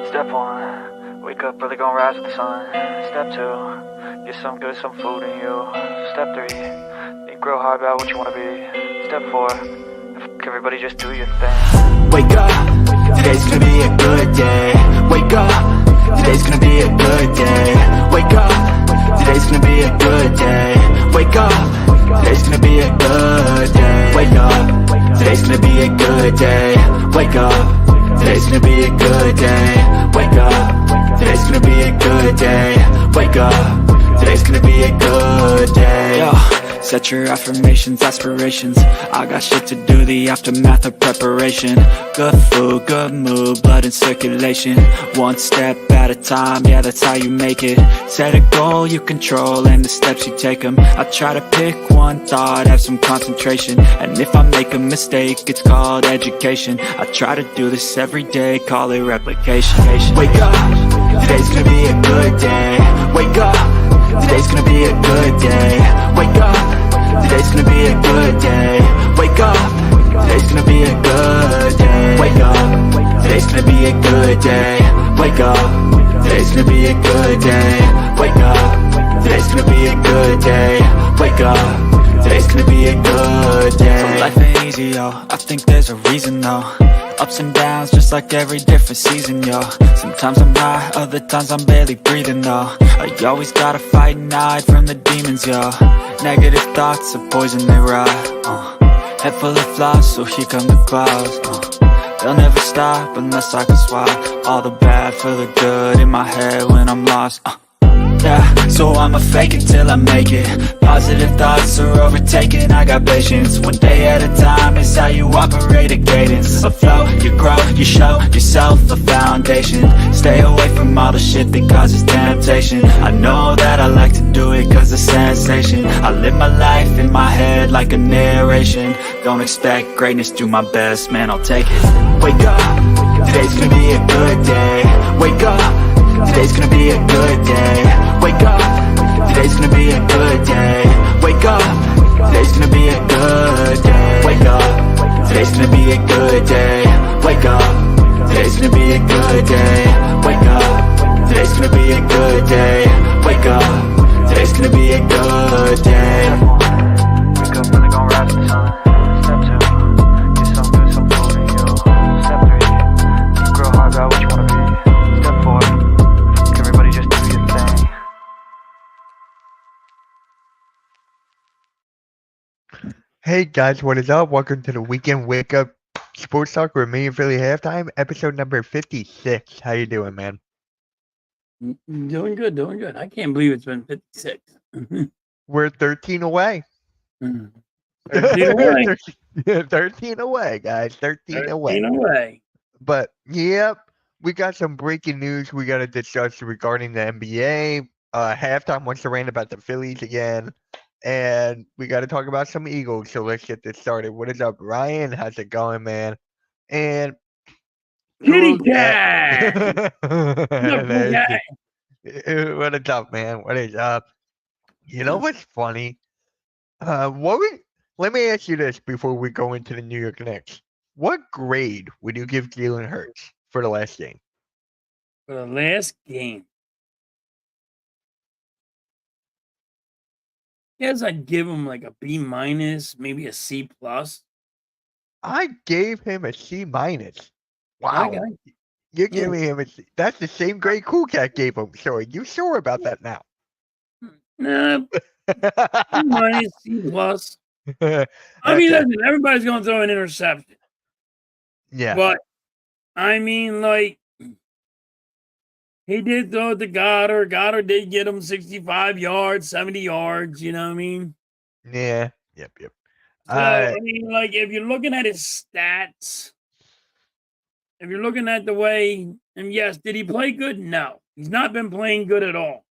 Step 1, wake up, really gonna rise with the sun. Step 2, get some good, some food in you. Step 3, think real hard about what you wanna be. Step 4, everybody just do your thing. Wake up, today's gonna be a good day. Wake up, today's gonna be a good day. Wake up, today's gonna be a good day. Wake up, today's gonna be a good day. Wake up, today's gonna be a good day. Wake up, today's gonna be a good day. Wake up, today's gonna be a good day. Wake up, today's gonna be a good day. Yo, set your affirmations, aspirations. I got shit to do, the aftermath of preparation. Good food, good mood, blood in circulation. One step at a time, yeah, that's how you make it. Set a goal you control and the steps you take them. I try to pick one thought, have some concentration. And if I make a mistake, it's called education. I try to do this every day, call it replication. Wake up, today's gonna be a good day. Wake up, today's gonna be a good day. Wake up, today's gonna be a good day. Wake up, today's gonna be a good day. Wake up, today's gonna be a good day. Wake up, today's gonna be a good day. Wake up, today's gonna be a good day. Wake up, today's gonna be a good day. So life ain't easy, yo, I think there's a reason though. Ups and downs, just like every different season, yo. Sometimes I'm high, other times I'm barely breathing, though. I always gotta fight and hide from the demons, yo. Negative thoughts are poison, they rot. Head full of flies, so here come the clouds. They'll never stop unless I can swap all the bad for the good in my head when I'm lost. Yeah, so I'ma fake it till I make it. Positive thoughts are overtaken, I got patience. One day at a time is how you operate a cadence. A flow, you grow, you show yourself a foundation. Stay away from all the shit that causes temptation. I know that I like to do it cause it's sensation. I live my life in my head like a narration. Don't expect greatness, do my best, man, I'll take it. Wake up, today's gonna be a good day. Wake up, today's gonna be a good day. Wake up, today's gonna be a good day. Wake up, today's gonna be a good day. Wake up, today's gonna be a good day. Wake up, today's gonna be a good day. Wake up, today's gonna be a good day. Wake up, today's gonna be a good day. Wake up, really gonna rise with the sun. Step 2, get some good, some food in you. Step 3, think real hard about what you wanna be. Step 4, everybody just do your thing. Hey guys, what is up? Welcome to the Weekend Wake Up Sports Talk with me, Philly Halftime, episode number 56. How you doing, man? Doing good, doing good. I can't believe it's been 56. We're 13 away. 13 away. 13 away, guys. 13 away. 13 away. But, yep, we got some breaking news we got to discuss regarding the NBA. Halftime wants to rant about the Phillies again. And we got to talk about some Eagles, so let's get this started. What is up, Ryan? How's it going, man? And Kitty cat! What is up, man? What is up? You know what's funny? Let me ask you this before we go into the New York Knicks. What grade would you give Jalen Hurts for the last game? For the last game. Yes, I'd give him like a B minus, maybe a C plus. I gave him a C minus. Wow. Okay. You're giving him a C. That's the same grade Cool Cat gave him. So are you sure about that now? Nah, B minus, C plus. I mean, listen, everybody's going to throw an interception. Yeah. But, I mean, like, he did throw it to Goddard. Goddard did get him 65 yards, 70 yards. You know what I mean? Yeah. Yep. So, I mean, like, if you're looking at his stats, if you're looking at the way, and yes, did he play good? No. He's not been playing good at all.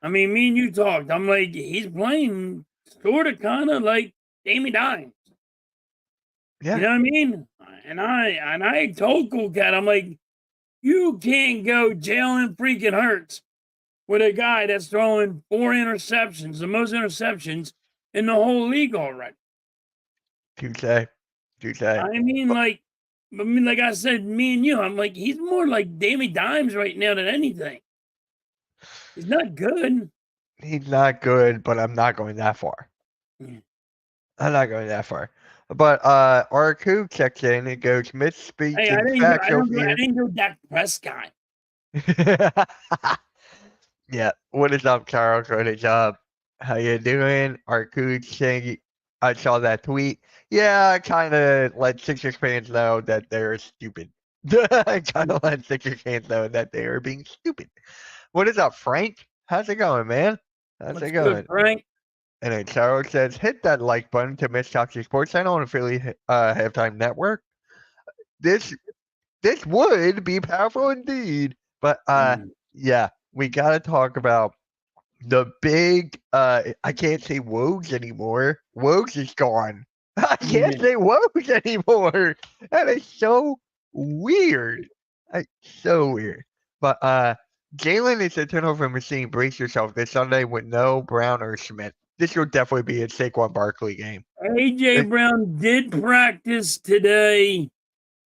I mean, me and you talked. I'm like, he's playing sort of kind of like Jamie Dimes. Yeah. You know what I mean? And I told Cool Cat, I'm like, you can't go Jalen freaking Hurts with a guy that's throwing 4 interceptions, the most interceptions in the whole league already. Touche. I mean, like, I mean, like I said, me and you, I'm like, he's more like Dammy Dimes right now than anything. He's not good. He's not good, but I'm not going that far. Yeah. I'm not going that far. But R2 checks in and goes, Mitch speaks Hey, I in didn't go. facts over I here. didn't go Dak Prescott. Yeah. What is up, Charles? What is up? How you doing? R2 saying I saw that tweet. Yeah, I kind of let Sixers fans know that they're stupid. I kind of let Sixers fans know that they are being stupid. What is up, Frank? How's it going, man? How's What's it going? good, Frank? And then Charles says, hit that like button to Mitch Kofsky Sports Channel on Philly Halftime Network. This would be powerful indeed. But yeah, we gotta talk about the big I can't say Woes anymore. Woes is gone. I can't say Woes anymore. That is so weird. So weird. But Jalen is a turnover machine. Brace yourself this Sunday with no Brown or Schmidt. This will definitely be a Saquon Barkley game. AJ Brown did practice today,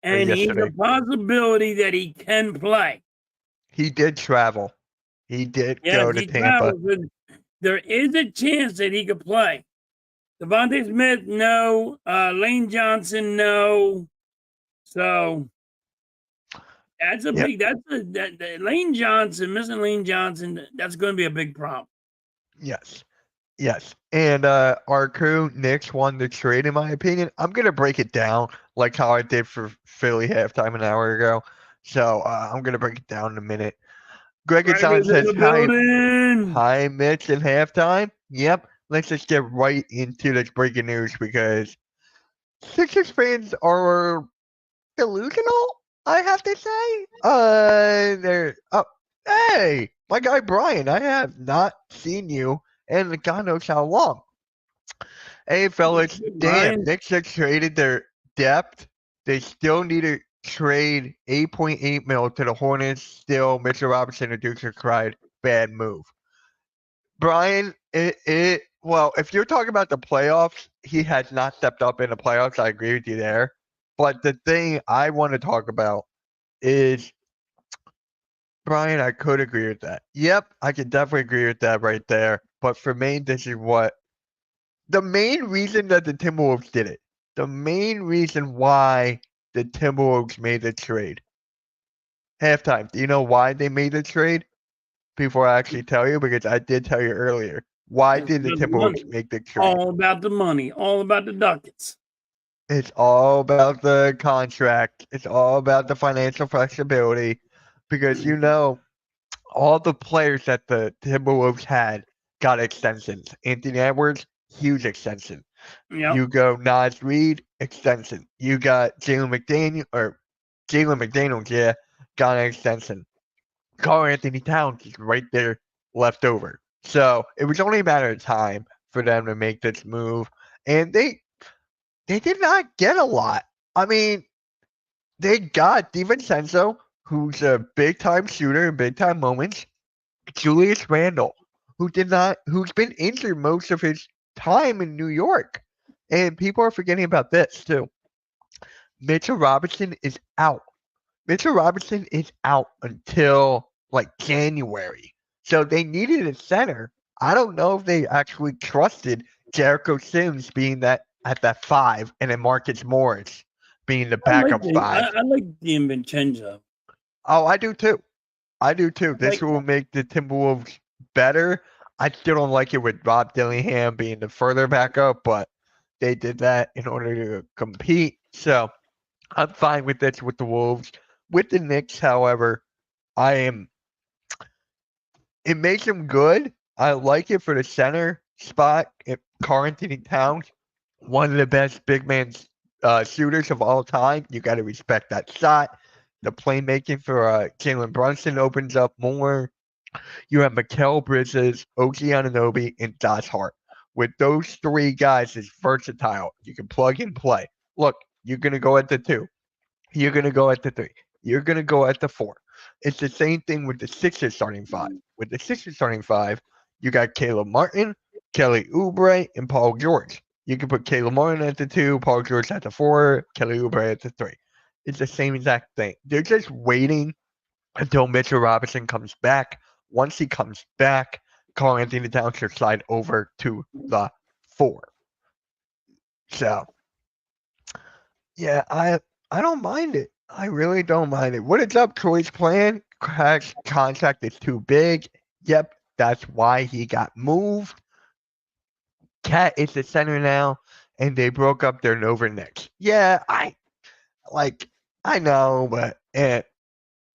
and he's yesterday. a possibility that he can play. He did travel. He did Yes, go to he Tampa. travels, and there is a chance that he could play. Devontae Smith, no. Lane Johnson, no. So that's a big. That's that Lane Johnson missing Lane Johnson. That's going to be a big problem. Yes. And our crew, Knicks won the trade, in my opinion. I'm gonna break it down like how I did for Philly halftime an hour ago. So I'm gonna break it down in a minute. Greg Hassan says, hi, Mitch, in halftime. Yep. Let's just get right into this breaking news because Sixers fans are delusional, I have to say. Hey, my guy Brian, I have not seen you in God knows how long. Hey, fellas, damn, Knicks have traded their depth. They still need to trade 8.8 mil to the Hornets. Still, Mitchell Robinson and Dukes cried, bad move. Brian, well, if you're talking about the playoffs, he has not stepped up in the playoffs. I agree with you there. But the thing I want to talk about is, Brian, I could agree with that. Yep, I could definitely agree with that right there. But for me, this is what the main reason that the Timberwolves did it. The main reason why the Timberwolves made the trade. Halftime. Do you know why they made the trade? Before I actually tell you, because I did tell you earlier. Why did the Timberwolves make the trade? All about the money. All about the ducats. It's all about the contract. It's all about the financial flexibility. Because you know, all the players that the Timberwolves had got extensions. Anthony Edwards, huge extension. Yep. You go Nas Reed, extension. You got Jalen McDaniels, yeah, got an extension. Karl Anthony Towns is right there left over. So it was only a matter of time for them to make this move. And they did not get a lot. I mean, they got DiVincenzo, who's a big time shooter in big time moments. Julius Randle, who's been injured most of his time in New York. And people are forgetting about this too. Mitchell Robinson is out. Mitchell Robinson is out until like January. So they needed a center. I don't know if they actually trusted Jericho Sims being that at that 5 and then Marcus Morris being the backup 5. I like DiVincenzo. Oh, I do too. This will make the Timberwolves better. I still don't like it with Rob Dillingham being the further backup, but they did that in order to compete. So I'm fine with this with the Wolves. With the Knicks, however, it makes them good. I like it for the center spot. Karl Anthony Towns, one of the best big man shooters of all time. You got to respect that shot. The playmaking for Jalen Brunson opens up more. You have Mikal Bridges, OG Anunoby, and Josh Hart. With those 3 guys, it's versatile. You can plug and play. Look, you're going to go at the 2. You're going to go at the 3. You're going to go at the 4. It's the same thing with the Sixers starting 5. With the Sixers starting 5, you got Caleb Martin, Kelly Oubre, and Paul George. You can put Caleb Martin at the 2, Paul George at the 4, Kelly Oubre at the 3. It's the same exact thing. They're just waiting until Mitchell Robinson comes back. Once he comes back, Karl Anthony Towns should slide over to the 4. So, yeah, I don't mind it. I really don't mind it. What is up, Troy's plan? Crack's contract is too big. Yep, that's why he got moved. Cat is the center now, and they broke up their Nova Knicks. Yeah, I know, but I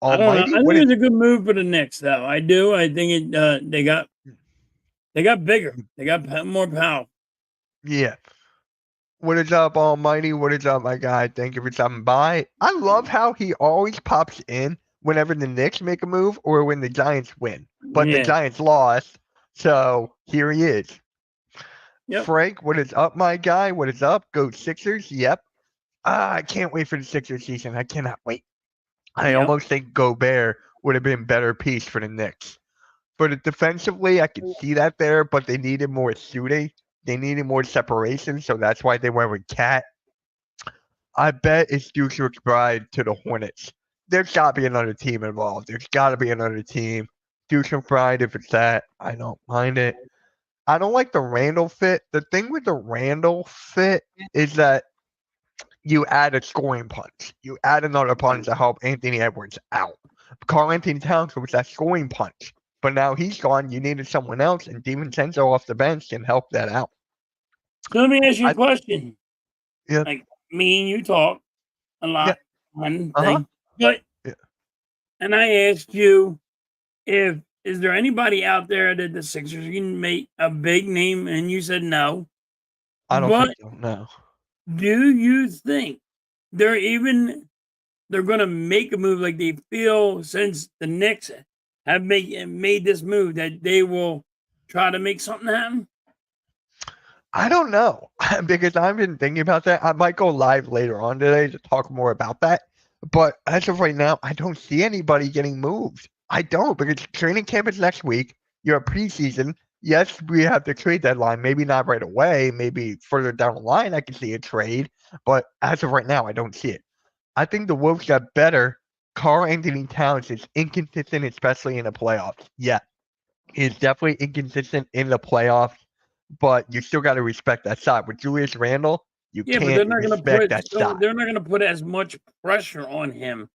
don't know. Almighty, I think what it is was a good move for the Knicks, though. I do. I think it. They got bigger. They got more power. yeah. What is up, Almighty? What is up, my guy? Thank you for stopping by. I love how he always pops in whenever the Knicks make a move or when the Giants win. But the Yeah. Giants lost, so here he is. Yep. Frank, what is up, my guy? What is up? Go Sixers. Yep. I can't wait for the Sixers season. I cannot wait. I Yep. almost think Gobert would have been a better piece for the Knicks. But defensively, I could see that there, but they needed more shooting. They needed more separation, so that's why they went with Cat. I bet it's Deuce McBride to the Hornets. There's got to be another team involved. There's got to be another team. Deuce McBride, if it's that, I don't mind it. I don't like the Randall fit. The thing with the Randall fit is that you add a scoring punch. You add another punch to help Anthony Edwards out. Karl Anthony Towns was that scoring punch. But now he's gone. You needed someone else, and DiVincenzo off the bench can help that out. So let me ask you a question. Yeah. Like me and you talk a lot on thing, but and I asked you if is there anybody out there that the Sixers can make a big name, and you said no. I don't think so. No. Do you think they're going to make a move like they feel since the Knicks have made this move that they will try to make something happen? I don't know because I've been thinking about that. I might go live later on today to talk more about that. But as of right now, I don't see anybody getting moved. I don't because training camp is next week. You're a preseason. Yes, we have the trade deadline. Maybe not right away. Maybe further down the line, I can see a trade. But as of right now, I don't see it. I think the Wolves got better. Karl Anthony Towns is inconsistent, especially in the playoffs. Yeah, he's definitely inconsistent in the playoffs, but you still got to respect that shot. With Julius Randle, you can't but they're not going to respect that shot. They're not going to put as much pressure on him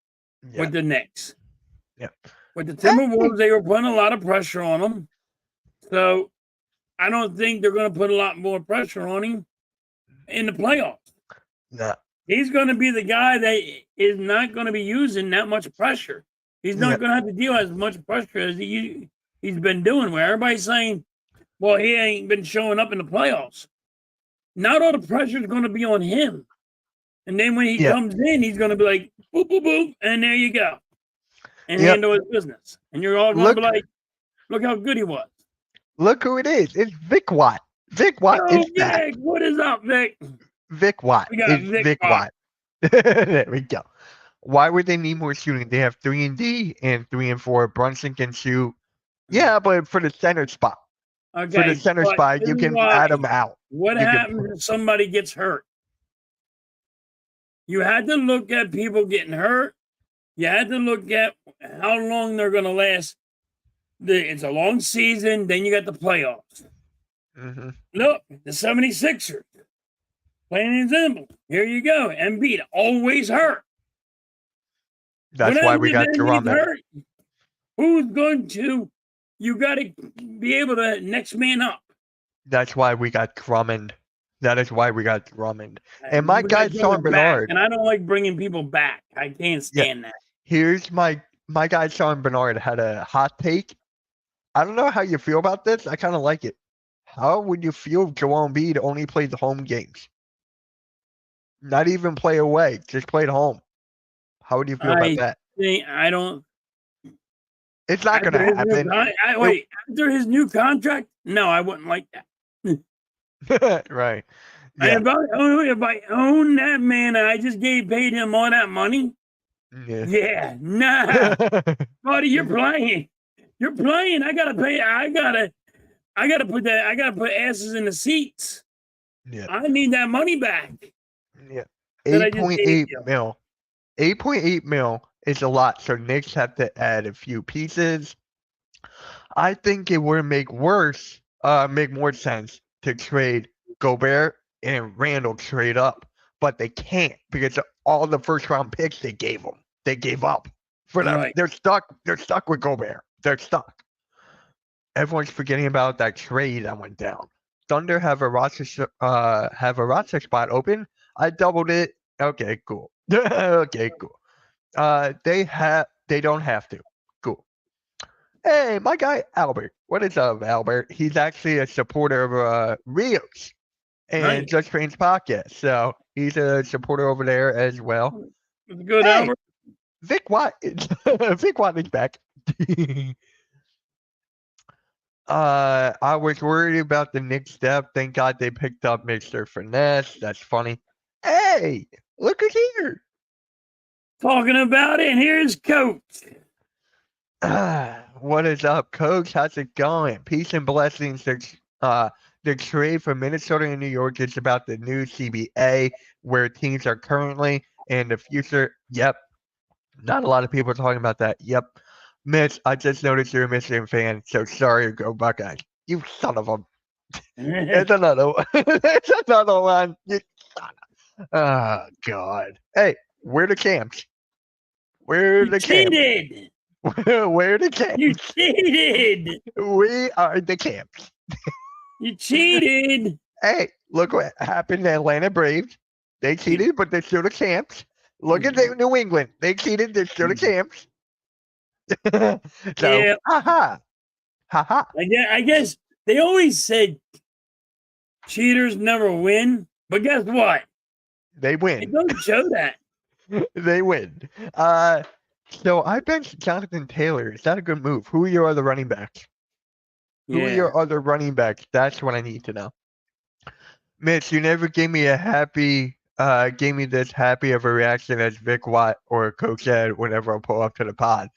with the Knicks. Yeah. With the Timberwolves, they were putting a lot of pressure on him. So I don't think they're going to put a lot more pressure on him in the playoffs. No. He's going to be the guy that is not going to be using that much pressure. He's not going to have to deal as much pressure as he's been doing, where everybody's saying, well, he ain't been showing up in the playoffs. Not all the pressure is going to be on him. And then when he comes in, he's going to be like, boop, boop, boop, and there you go. And handle his business. And you're all going to be like, look how good he was. Look who it is. It's Vic Watt. Vic Watt is back. What is up, Vic? Vic Watt. We got Vic Watt. There we go. Why would they need more shooting? They have 3 and D and 3 and 4. Brunson can shoot. Yeah, but for the center spot. Okay, for the center spot, you can add them out. What happens if somebody gets hurt? You had to look at people getting hurt. You had to look at how long they're going to last. It's a long season. Then you got the playoffs. Mm-hmm. Look, the 76ers. Plain and simple. Here you go. Embiid always hurt. That's why we got Drummond. Who's going to? You got to be able to next man up. That's why we got Drummond. That is why we got Drummond. And my guy, Sean Bernard. And I don't like bringing people back. I can't stand that. Here's my guy, Sean Bernard, had a hot take. I don't know how you feel about this. I kind of like it. How would you feel if Joel Embiid only played the home games? Not even play away, just played home. How would you feel about that? I don't. It's not going to happen. Wait, after his new contract? No, I wouldn't like that. Right. Yeah. If I own that man and I just paid him all that money, nah. Buddy, you're playing. You're playing. I gotta pay. I gotta put asses in the seats. Yeah. I need that money back. Yeah. $8.8 mil. 8.8 mil is a lot, so Knicks have to add a few pieces. I think it would make more sense to trade Gobert and Randall trade up, but they can't because of all the first round picks they gave up for them. Right. They're stuck with Gobert. They're stuck. Everyone's forgetting about that trade that went down. Thunder have a roster spot open. I doubled it. Okay, cool. Okay, cool. They don't have to. Cool. Hey, my guy Albert. What is up, Albert? He's actually a supporter of Rios and Nice. Just Trains podcast. So he's a supporter over there as well. Good, Hey, Albert. Vic Watt is back. I was worried about the Knicks depth. Thank God they picked up Mr. Finesse. That's funny. Hey, look at here. Talking about it, and here's Coach. What is up, Coach? How's it going? Peace and blessings. The trade from Minnesota and New York is about the new CBA, where teams are currently and the future. Yep. Not a lot of people are talking about that. Yep. Mitch, I just noticed you're a Michigan fan, so sorry, go Buckeyes. You son of a. It's another one. It's another one. You son of... Oh, God. Hey, we're the champs. We're the champs. Cheated. We're the champs. You cheated. We are the champs. You cheated. Hey, look what happened to Atlanta Braves. They cheated, but they're still the champs. Look at New England. They cheated, they're still the champs. So, Yeah. haha. Haha. I guess they always said cheaters never win, but guess what? They They win. don't show that. They win. So I benched Jonathan Taylor. Is that a good move? Who are your other running backs? Who are your other running backs? That's what I need to know. Mitch, you never gave me this happy of a reaction as Vic Watt or Coach Ed whenever I pull up to the pod.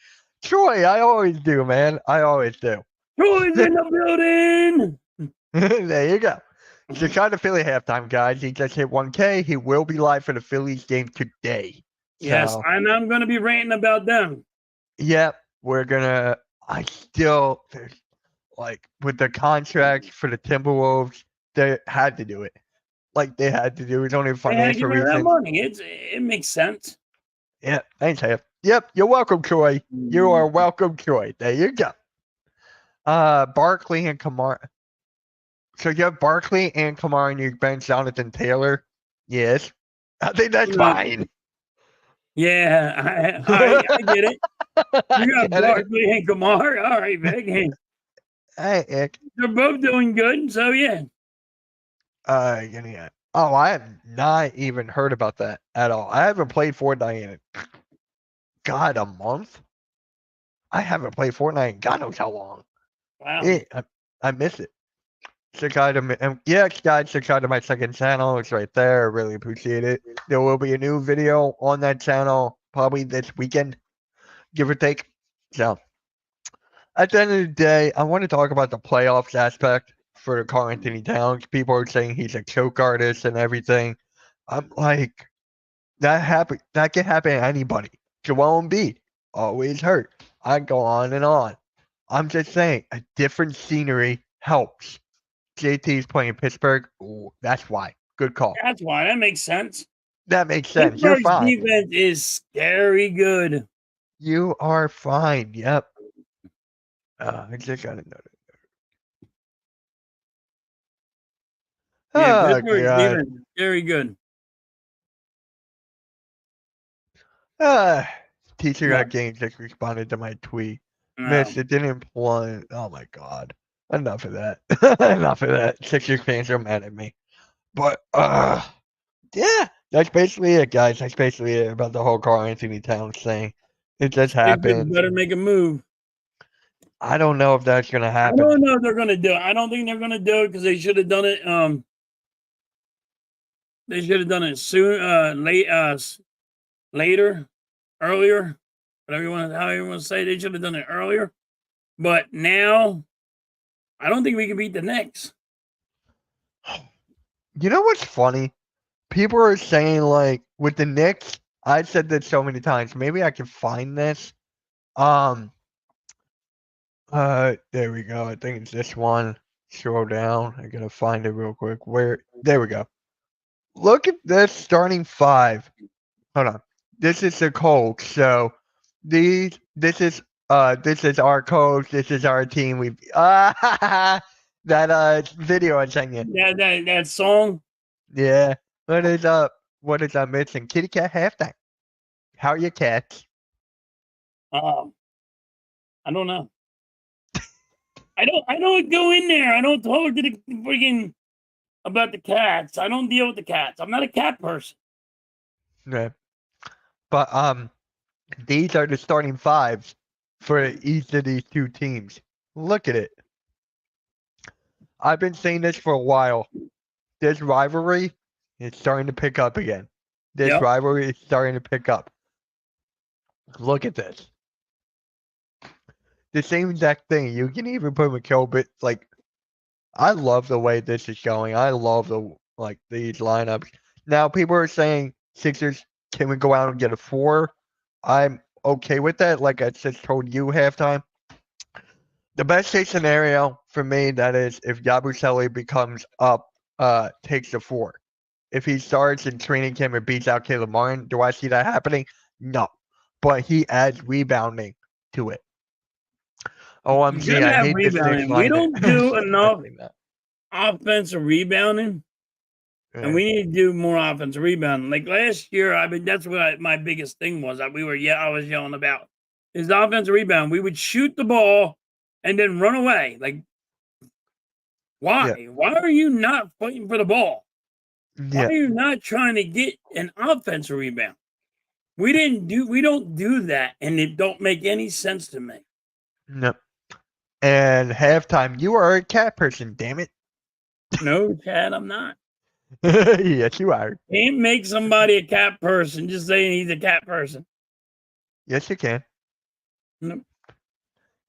Troy, I always do, man. I always do. Troy's in the building. There you go. Chicago Philly halftime, guys. He just hit 1K. He will be live for the Phillies game today. Yes, So, and I'm going to be ranting about them. yep, we're gonna. With the contract for the Timberwolves, they had to do it. Like they had to do it. It's only They had to financial give me that reasons. money. It makes sense. Yeah, thanks, Jeff. Yep, you're welcome, Troy. You are welcome, Troy. There you go. Barkley and Kamara. So you have Barkley and Kamara and you bench Jonathan Taylor. Yes, I think that's fine. Yeah, I get it. You got Barkley and Kamara. All right, Vic. Hey, Ick. They're both doing good, so yeah. Yeah. Oh, I have not even heard about that at all. I haven't played Fortnite in God, a month? I haven't played Fortnite in God knows how long. Wow. I miss it. Yes, guys, subscribe to my second channel. It's right there. I really appreciate it. There will be a new video on that channel probably this weekend, give or take. So, at the end of the day, I want to talk about the playoffs aspect for Karl Anthony Towns. People are saying he's a choke artist and everything. I'm like, that can happen to anybody. Joel Embiid, always hurt. I go on and on. I'm just saying, a different scenery helps. JT's playing Pittsburgh. Ooh, that's why. Good call. That's why. That makes sense. That makes sense. You're Pittsburgh's fine. defense is scary good. You are fine. Yep. I just got to know that. Yeah, Oh, Pittsburgh's God. defense is scary good. Teacher Yeah. got game just responded to my tweet. No. Mitch, it didn't imply. Oh my God. Enough of that. Enough of that. Sixers fans are mad at me. But yeah, that's basically it, guys. That's basically it about the whole Karl Anthony Towns thing. It just happened. Better make a move. I don't know if that's gonna I happen. don't know if they're gonna do it. I don't think they're gonna do it because they should have done it. They should have done it soon. Later, earlier. Whatever you want, how you want to say, they should have done it earlier. But now, I don't think we can beat the Knicks. You know what's funny? People are saying like with the Knicks, I said this so many times. Maybe I can find this. There we go. I think it's this one. Scroll down. I gotta find it real quick. There we go. Look at this starting five. Hold on. This is the Colts. So this is our coach. This is our team. We that video I sent you. That song. Yeah. What is up? What is up, missing? Kitty cat halftime. How are your cats? I don't know. I don't go in there. I don't talk to the freaking about the cats. I don't deal with the cats. I'm not a cat person. Yeah. But these are the starting fives for each of these two teams. Look at it. I've been saying this for a while. This rivalry is starting to pick up again. This Yep. rivalry is starting to pick up. Look at this. The same exact thing. You can even put McKill, but like, I love the way this is going. I love these lineups. Now people are saying Sixers, can we go out and get a 4? I'm okay with that. Like I just told you halftime. The best case scenario for me, that is if Yabusele becomes up, takes the 4. If he starts in training camp and beats out Caleb Martin, do I see that happening? No. But he adds rebounding to it. OMG, I hate this next line. We don't do enough offensive rebounding. Yeah. And we need to do more offensive rebounding. Like last year, that's what my biggest thing was. I was yelling about is the offensive rebound. We would shoot the ball and then run away. Like, why? Yeah. Why are you not fighting for the ball? Why Yeah. are you not trying to get an offensive rebound? We don't do that, and it don't make any sense to me. No. And halftime, you are a cat person, damn it. No, Chad, I'm not. Yes, you are. Can't make somebody a cat person just saying he's a cat person. Yes, you can. Nope.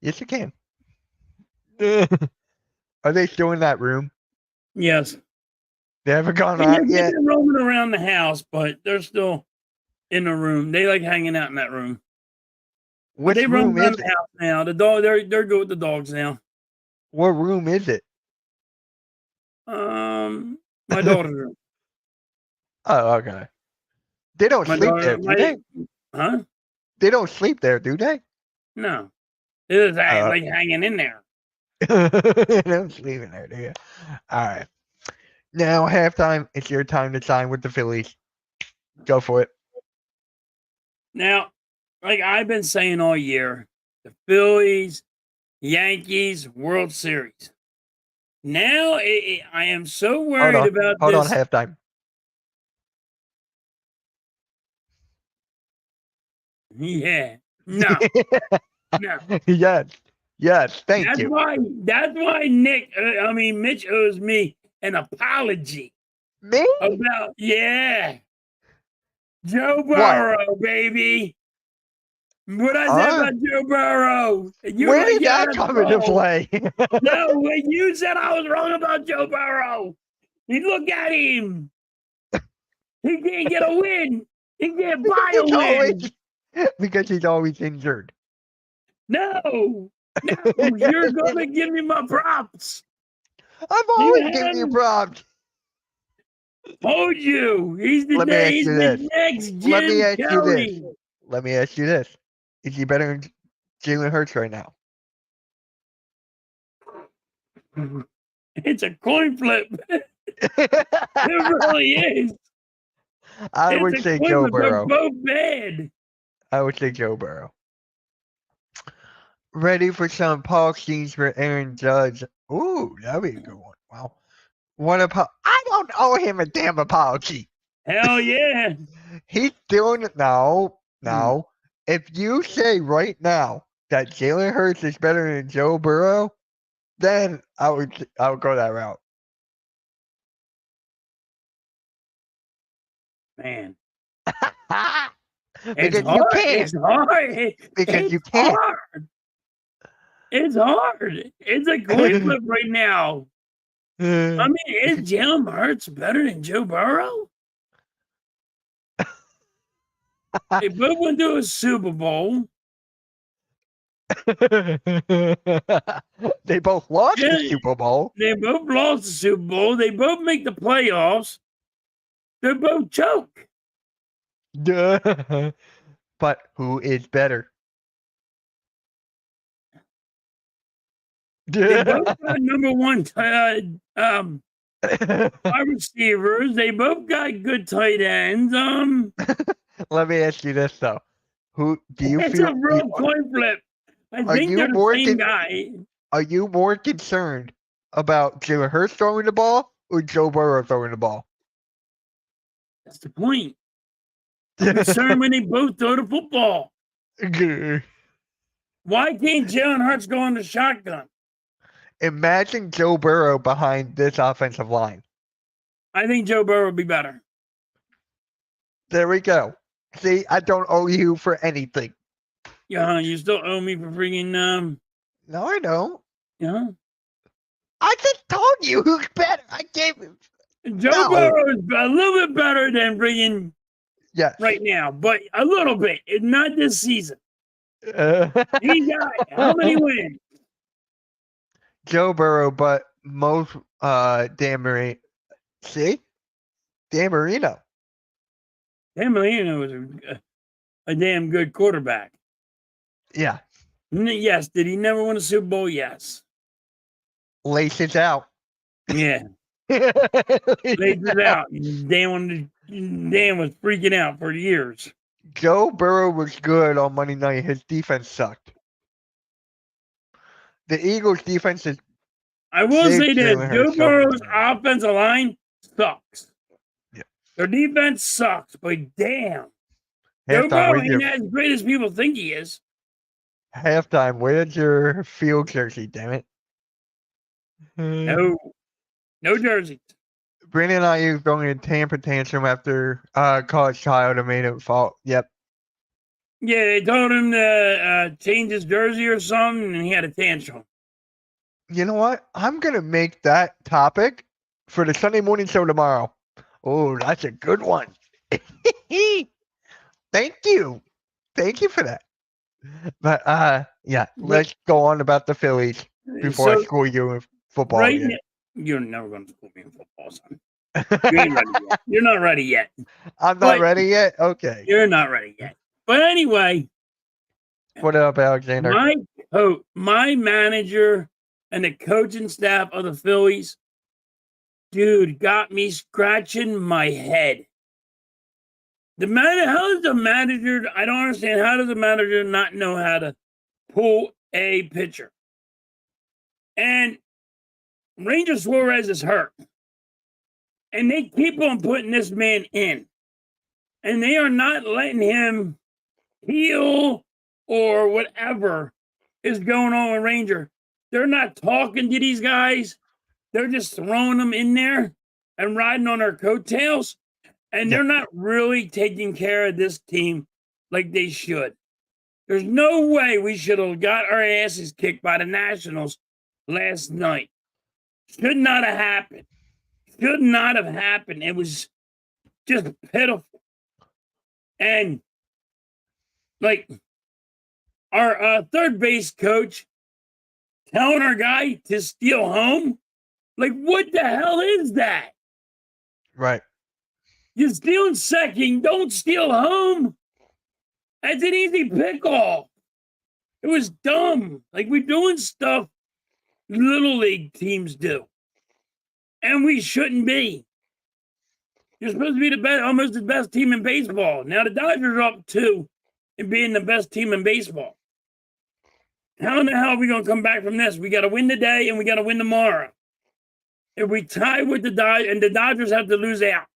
Yes, you can. Are they still in that room? Yes. They haven't gone And out yet? they're roaming around the house, but they're still in the room. They like hanging out in that room. Which They roam room around is the it? house now. The dog, they're good with the dogs now. What room is it? My daughter's room. Oh, okay. They don't My sleep daughter, there, do they? Huh? They don't sleep there, do they? No. They're just Oh. like hanging in there. They don't sleep in there, do you? All right. Now, halftime, it's your time to sign with the Phillies. Go for it. Now, like I've been saying all year, the Phillies, Yankees, World Series. Now I am so worried about Hold on, this. halftime. Yeah. No. No. Yes, thank you. That's why Mitch owes me an apology. Me? About Joe Burrow, baby. What I said about Joe Burrow. Where did that come into play? No, when you said I was wrong about Joe Burrow. You look at him. He can't get a win. He can't buy a win. Because he's always injured. No, you're gonna give me my props. I'm always giving you props. Told you. He's the next Jim Kelly. Let me ask you this. Is he better than Jalen Hurts right now? It's a coin flip. It really is. I would say Joe Burrow. They're both bad. I would say Joe Burrow. Ready for some apologies for Aaron Judge. Ooh, that'd be a good one. Wow. I don't owe him a damn apology. Hell yeah. He's doing it now. Now, if you say right now that Jalen Hurts is better than Joe Burrow, then I would go that route. Man. Because you can't. It's hard. Because you can't. It's hard. It's a coin flip right now. I mean, is Jalen Hurts better than Joe Burrow? They both went to a Super Bowl. They both lost Yeah. the Super Bowl. They both lost the Super Bowl. They both make the playoffs. They both choke. But who is better? They both got number one wide receivers. They both got good tight ends. Let me ask you this though: Who do you It's feel? a real coin flip. I Are think you they're the more same guy. Are you more concerned about Jalen Hurts throwing the ball or Joe Burrow throwing the ball? That's the point. I'm concerned when they both throw the football. Why can't Jalen Hurts go on the shotgun? Imagine Joe Burrow behind this offensive line. I think Joe Burrow would be better. There we go. See, I don't owe you for anything. Yeah, you still owe me for freaking No, I don't. yeah. I just told you who's better. I gave you. Joe Burrow is a little bit better than freaking right now, but a little bit. Not this season. He got how many wins? Joe Burrow, but most Dan Marino. See? Dan Marino. Dan Marino was a damn good quarterback. Yeah. Yes. Did he never win a Super Bowl? Yes. Laces out. Yeah. Laces out. Dan was freaking out for years. Joe Burrow was good on Monday night. His defense sucked. The Eagles' defense is. I will say this: Joe Burrow's offensive line sucks. Yeah. Their defense sucks, but damn, Joe Burrow ain't as great as people think he is. Halftime, where's your field jersey? Damn it! No jerseys. Brandon Ayuk throwing a temper tantrum after college child made him fall. Yep. Yeah, they told him to change his jersey or something, and he had a tantrum. You know what? I'm gonna make that topic for the Sunday morning show tomorrow. Oh, that's a good one. Thank you for that. But yeah, let's go on about the Phillies before I school you in football. Right now, you're never going to school me in football, son. You ain't ready yet. You're not ready yet. I'm not ready yet? Okay. You're not ready yet. But anyway. What up, Alexander? My manager and the coaching staff of the Phillies, dude, got me scratching my head. How does the manager, I don't understand, how does the manager not know how to pull a pitcher? And Ranger Suarez is hurt. And they keep on putting this man in. And they are not letting him heal or whatever is going on with Ranger. They're not talking to these guys. They're just throwing them in there and riding on their coattails. And they're not really taking care of this team like they should. There's no way we should have got our asses kicked by the Nationals last night. Should not have happened. Should not have happened. It was just pitiful. And like our third base coach telling our guy to steal home. Like, what the hell is that? Right. You're stealing second. Don't steal home. That's an easy pick off. It was dumb. Like, we're doing stuff little league teams do. And we shouldn't be. You're supposed to be the best, almost the best team in baseball. Now the Dodgers are up 2 in being the best team in baseball. How in the hell are we going to come back from this? We got to win today and we got to win tomorrow. If we tie with the Dodgers, and the Dodgers have to lose out.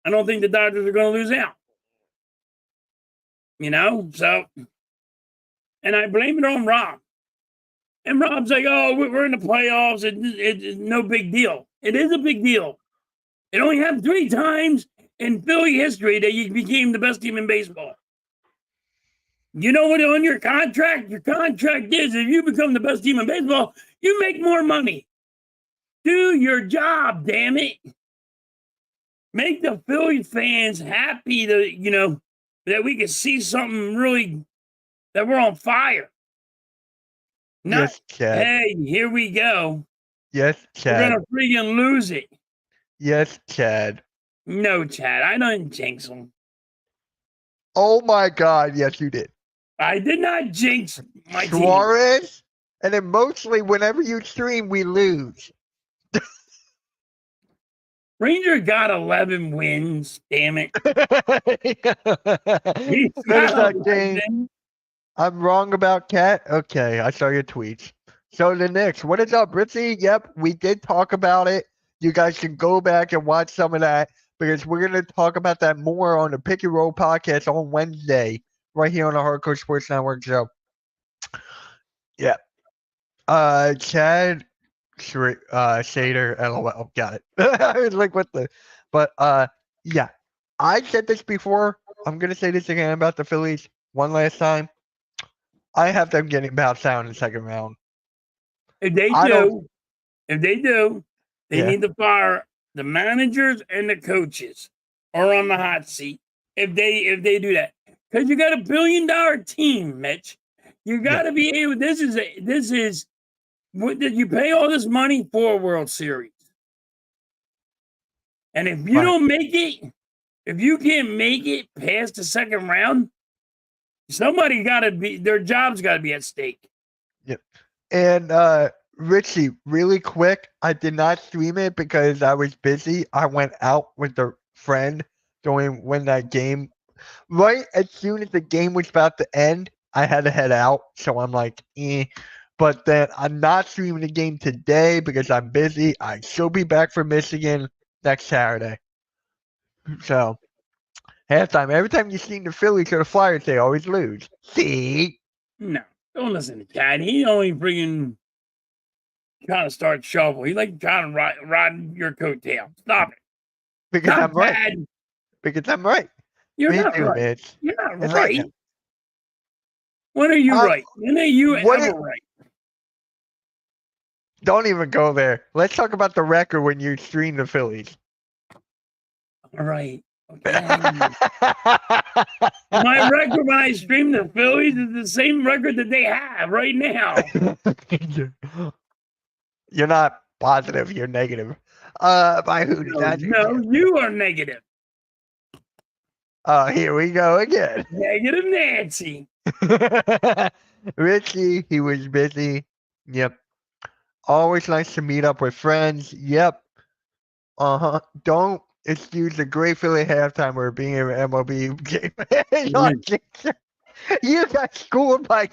I don't think the Dodgers are going to lose out. You know? So, and I blame it on Rob. And Rob's like, oh, we're in the playoffs. It's no big deal. It is a big deal. It only happened 3 times in Philly history that you became the best team in baseball. You know what on your contract? Your contract is if you become the best team in baseball, you make more money. Do your job, damn it. make the Philly fans happy to, that we can see something really, that we're on fire. Not, Yes, Chad. hey, here we go. Yes, We're Chad. going to freaking lose it. Yes, Chad. No, Chad, I don't jinx them. Oh my God! Yes, you did. I did not jinx my team. Suarez, and then mostly whenever you stream, we lose. Ranger got 11 wins. Damn it. He's There's got that game. 11. I'm wrong about Cat. Okay, I saw your tweets. So the Knicks, what is up, Ritzy? Yep, we did talk about it. You guys can go back and watch some of that because we're gonna talk about that more on the Pick and Roll podcast on Wednesday, right here on the Hardcore Sports Network show. Yeah. Chad Shader, LOL, got it. I was like, what the? But yeah, I said this before. I'm gonna say this again about the Phillies one last time. I have them getting bounced out in the second round. If they do, they need to fire the managers and the coaches are on the hot seat. If they do that, because you got $1 billion team, Mitch. You got to be able. This is what did you pay all this money for a World Series? And if you don't make it, if you can't make it past the second round, somebody got to be, their job's got to be at stake. Yep. And Richie, really quick, I did not stream it because I was busy. I went out with a friend during when that game, right as soon as the game was about to end, I had to head out. So I'm like, eh. But then I'm not streaming the game today because I'm busy. I shall be back for Michigan next Saturday. So halftime, every time you see the Phillies or the Flyers, they always lose. See? No, don't listen to Chad. He only freaking trying to start shovel. He like trying to ride your coattail. Stop it. Because Stop, I'm right. Chad. Because I'm right. You're Me not too, right. Mitch. You're not And right. now. When are you right? When are you ever right? Don't even go there. Let's talk about the record when you stream the Phillies. All right. Okay. My record when I stream the Phillies is the same record that they have right now. You're not positive. You're negative. By who? No, you are negative. Here we go again. Negative Nancy. Richie, he was busy. Yep. Always nice to meet up with friends. Yep. Don't excuse the great Philly halftime or being an MLB game. You got schooled by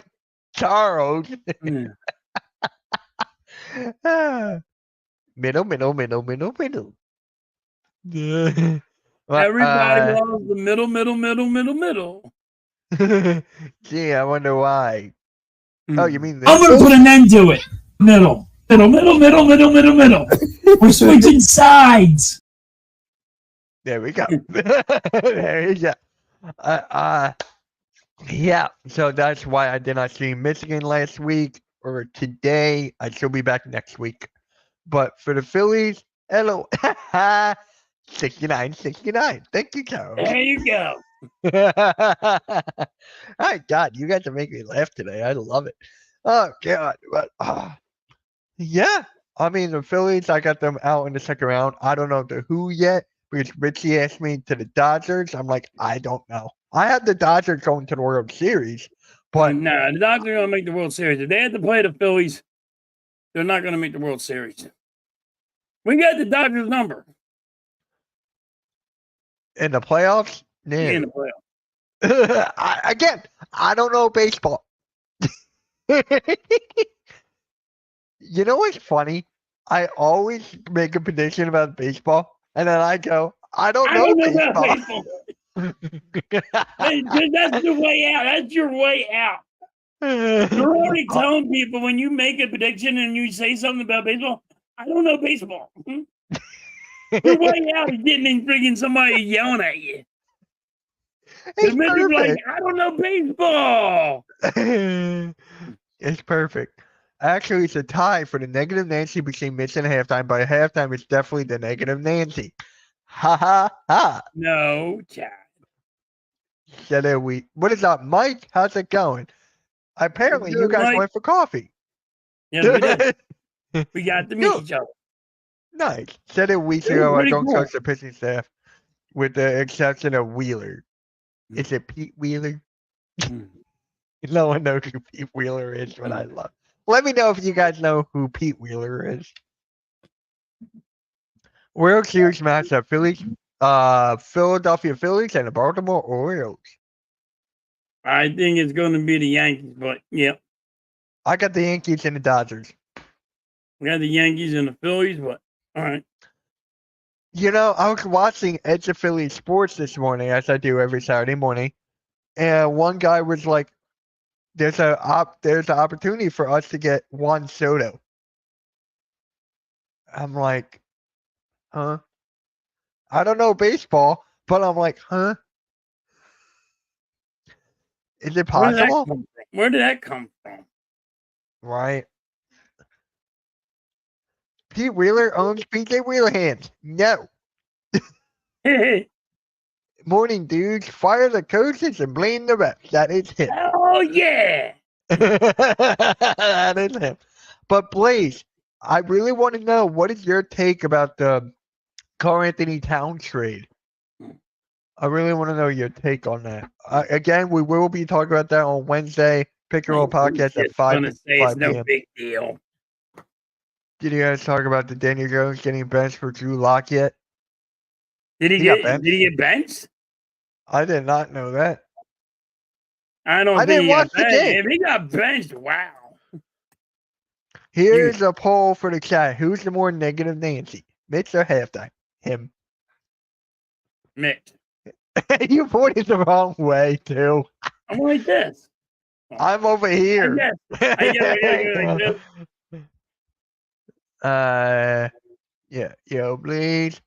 Charles. Middle. Everybody loves the middle. Gee, I wonder why. Oh, you mean this? I'm gonna put an end to it. Middle. We're switching sides. There we go. There you go. Yeah. So that's why I did not stream Michigan last week or today. I shall be back next week. But for the Phillies, hello. 69. Thank you, Carol. There you go. My God, you got to make me laugh today. I love it. Oh God, but yeah. I mean, the Phillies, I got them out in the second round. I don't know to who yet because Richie asked me to the Dodgers. I'm like, I don't know. I had the Dodgers going to the World Series, but no, the Dodgers are gonna make the World Series. If they had to play the Phillies, they're not gonna make the World Series. We got the Dodgers number in the playoffs. No. In the playoffs. Again, I don't know baseball. You know what's funny? I always make a prediction about baseball, and then I go, I don't know baseball. That's the way out. That's your way out. You're already telling people when you make a prediction and you say something about baseball, I don't know baseball. Your way out is getting in freaking somebody yelling at you. It's like, I don't know baseball. It's perfect. Actually, it's a tie for the negative Nancy between Mitch and halftime. By halftime, it's definitely the negative Nancy. Ha ha ha. No, Chad. Said it we. What is up, Mike? How's it going? Apparently, you Good, guys Mike. went for coffee. Yes, we did. We got to meet Dude, each other. nice. Said it weeks It was ago. I pretty don't cool. coach the pitching staff, with the exception of Wheeler. Is it Pete Wheeler? Mm. No one knows who Pete Wheeler is, but I love. Let me know if you guys know who Pete Wheeler is. World Series matchup: Philadelphia Phillies and the Baltimore Orioles. I think it's going to be the Yankees, but yeah, I got the Yankees and the Dodgers. we got the Yankees and the Phillies, but all right. You know, I was watching Edge of Philly Sports this morning, as I do every Saturday morning, and one guy was like, "There's an opportunity for us to get Juan Soto." I'm like, huh? I don't know baseball, but I'm like, huh? Is it possible? Where did that come from? Right. Pete Wheeler owns PJ Wheelerhands. No. Morning, dudes. Fire the coaches and blame the refs. That is him. Oh yeah. That is him. But Blaze, I really want to know, what is your take about the Karl Anthony Towns trade? I really want to know your take on that. Again, we will be talking about that on Wednesday. Pick and Roll podcast at 5 It's no p.m. big deal. Did you guys talk about the Daniel Jones getting benched for Drew Lock yet? Did he get benched? I did not know that. I don't I think didn't watch the game. If he got benched, wow. Here's a poll for the chat. Who's the more negative Nancy? Mitch or Halftime? Him. Mitch. You pointed the wrong way, too. I'm like this. I'm over here. I guess. Yeah, yo, please.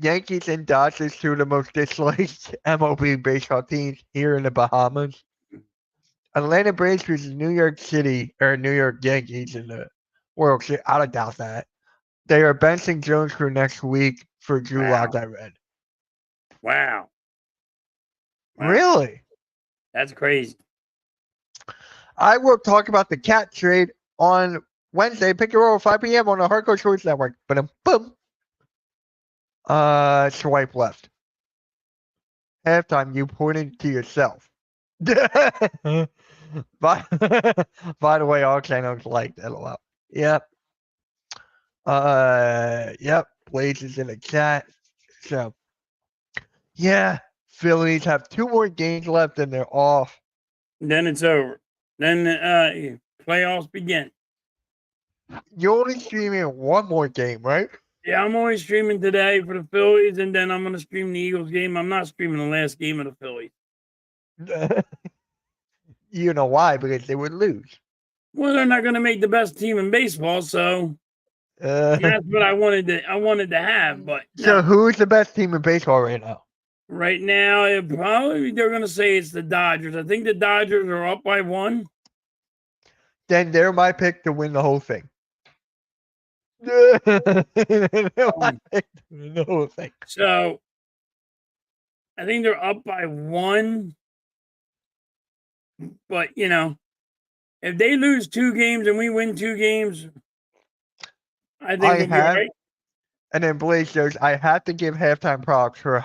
Yankees and Dodgers, two of the most disliked MLB baseball teams here in the Bahamas. Atlanta Braves versus New York Yankees in the World Series. I don't doubt that. They are benching Jones for next week for Drew Lock, I read. Wow. Really? That's crazy. I will talk about the cat trade on Wednesday. Pick and Roll at 5 p.m. on the Hardcore Sports Network. But boom. Swipe left. Halftime, you pointed to yourself. by the way, all channels like that a lot. Yep. Yep. Blaze is in the chat. So, yeah. Phillies have 2 more games left and they're off. Then it's over. Then playoffs begin. You're only streaming 1 more game, right? Yeah, I'm only streaming today for the Phillies, and then I'm going to stream the Eagles game. I'm not streaming the last game of the Phillies. You know why? Because they would lose. Well, they're not going to make the best team in baseball, so that's what I wanted to have. But so, who's the best team in baseball right now? Right now, they're going to say it's the Dodgers. I think the Dodgers are up by 1. Then they're my pick to win the whole thing. So, I think they're up by 1. But, if they lose 2 games and we win 2 games, I think we'll be all right. And then Blaze shows, I have to give halftime props for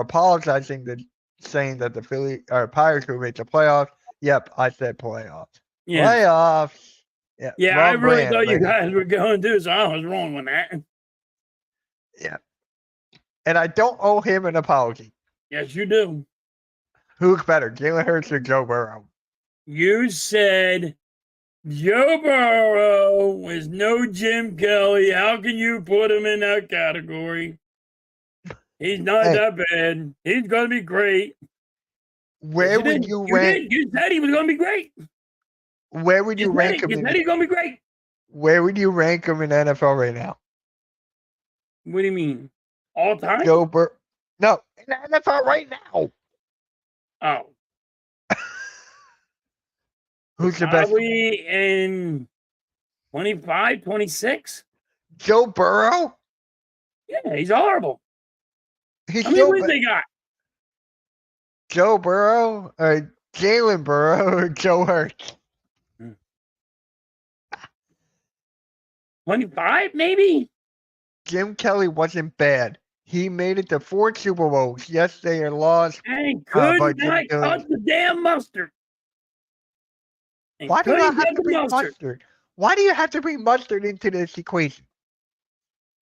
apologizing to saying that the Pirates will make the playoffs. Yep, I said playoffs. Yeah. Playoffs. Yeah, I really thought you guys were going to, so I was wrong on that. Yeah. And I don't owe him an apology. Yes, you do. Who's better, Jalen Hurts or Joe Burrow? You said Joe Burrow is no Jim Kelly. How can you put him in that category? He's not that bad. He's going to be great. Where would you rank? You said he was going to be great. Where would you rank him? You said he's going to be great. Where would you rank him in the NFL right now? What do you mean? All time? No, in the NFL right now. Oh. Who's the best? Probably in 25, 26. Joe Burrow? Yeah, he's horrible. He's How many still wins they got? Joe Burrow or Jalen Burrow or Joe Hurts. 25, maybe? Jim Kelly wasn't bad. He made it to 4 Super Bowls. Yes, they are lost. And could But Jim not Kelly. cut the damn mustard. And Why do I couldn't have cut to the bring mustard. mustard? Why do you have to bring mustard into this equation?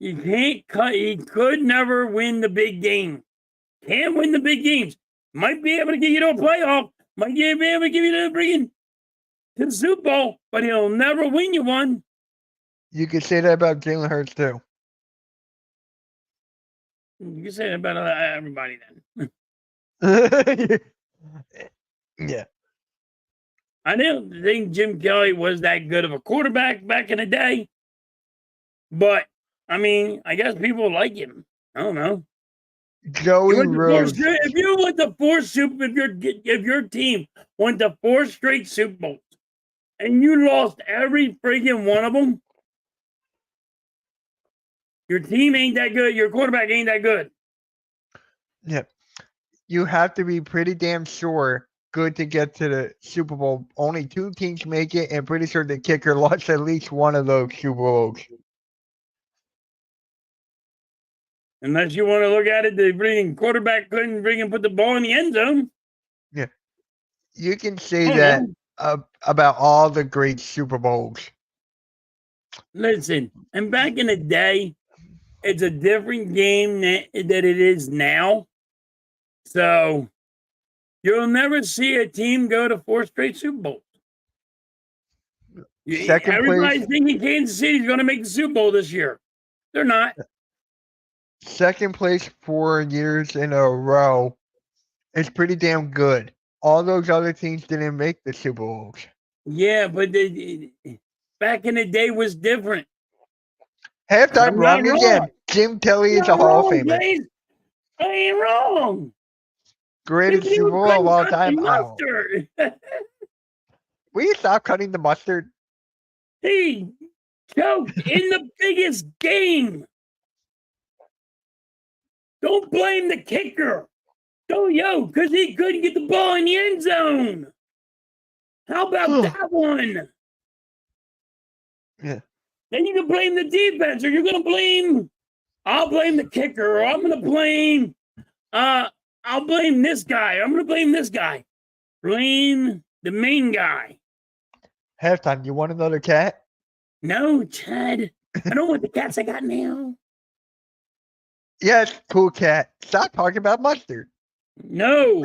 You can't cut. He could never win the big game. Can't win the big games. Might be able to get you to a playoff. Might be able to give you to bring to the Super Bowl, but he'll never win you one. You could say that about Jalen Hurts too. You can say that about everybody then. Yeah. I didn't think Jim Kelly was that good of a quarterback back in the day, but I mean, I guess people like him. I don't know. Joey Rose. If you went to 4 Super, if your team went to 4 straight Super Bowls and you lost every freaking one of them, your team ain't that good. Your quarterback ain't that good. Yeah. You have to be pretty damn sure good to get to the Super Bowl. Only 2 teams make it, and pretty sure the kicker lost at least one of those Super Bowls. Unless you want to look at it, the freaking quarterback couldn't freaking put the ball in the end zone. Yeah. You can say that about all the great Super Bowls. Listen, and back in the day, it's a different game that it is now. So you'll never see a team go to 4 straight Super Bowls. Everybody's thinking Kansas City's going to make the Super Bowl this year. They're not. Second place 4 years in a row is pretty damn good. All those other teams didn't make the Super Bowls. Yeah, but back in the day was different. Halftime wrong again. Jim Kelly is a Hall of Famer. Please. I ain't wrong. Greatest Super Bowl of all time. Mustard. Will you stop cutting the mustard? He choked in the biggest game. Don't blame the kicker. Because he couldn't get the ball in the end zone. How about that one? Yeah. Then you can blame the defense, or you're going to blame. I'll blame the kicker, or I'm going to blame. I'll blame this guy. I'm going to blame this guy. Blame the main guy. Halftime. You want another cat? No, Chad. I don't want the cats I got now. Yes, cool cat. Stop talking about mustard. No.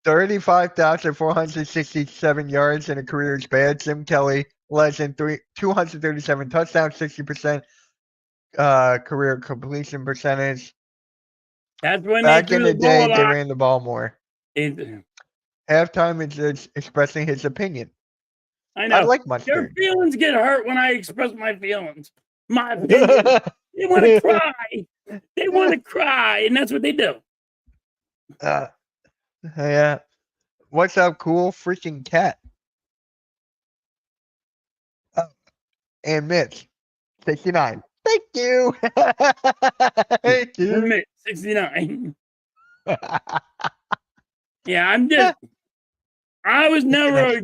35,467 yards in a career is bad. Jim Kelly less than 237 touchdowns, 60% career completion percentage. That's when back in the day they ran the ball more. Halftime is just expressing his opinion. I know. I like mustard. Their feelings get hurt when I express my feelings. My opinion. They want to cry. They want to cry, and that's what they do. Yeah. What's up, cool freaking cat? And Mitch, 69. Thank you. Thank you. Mitch, 69. Yeah, I was never a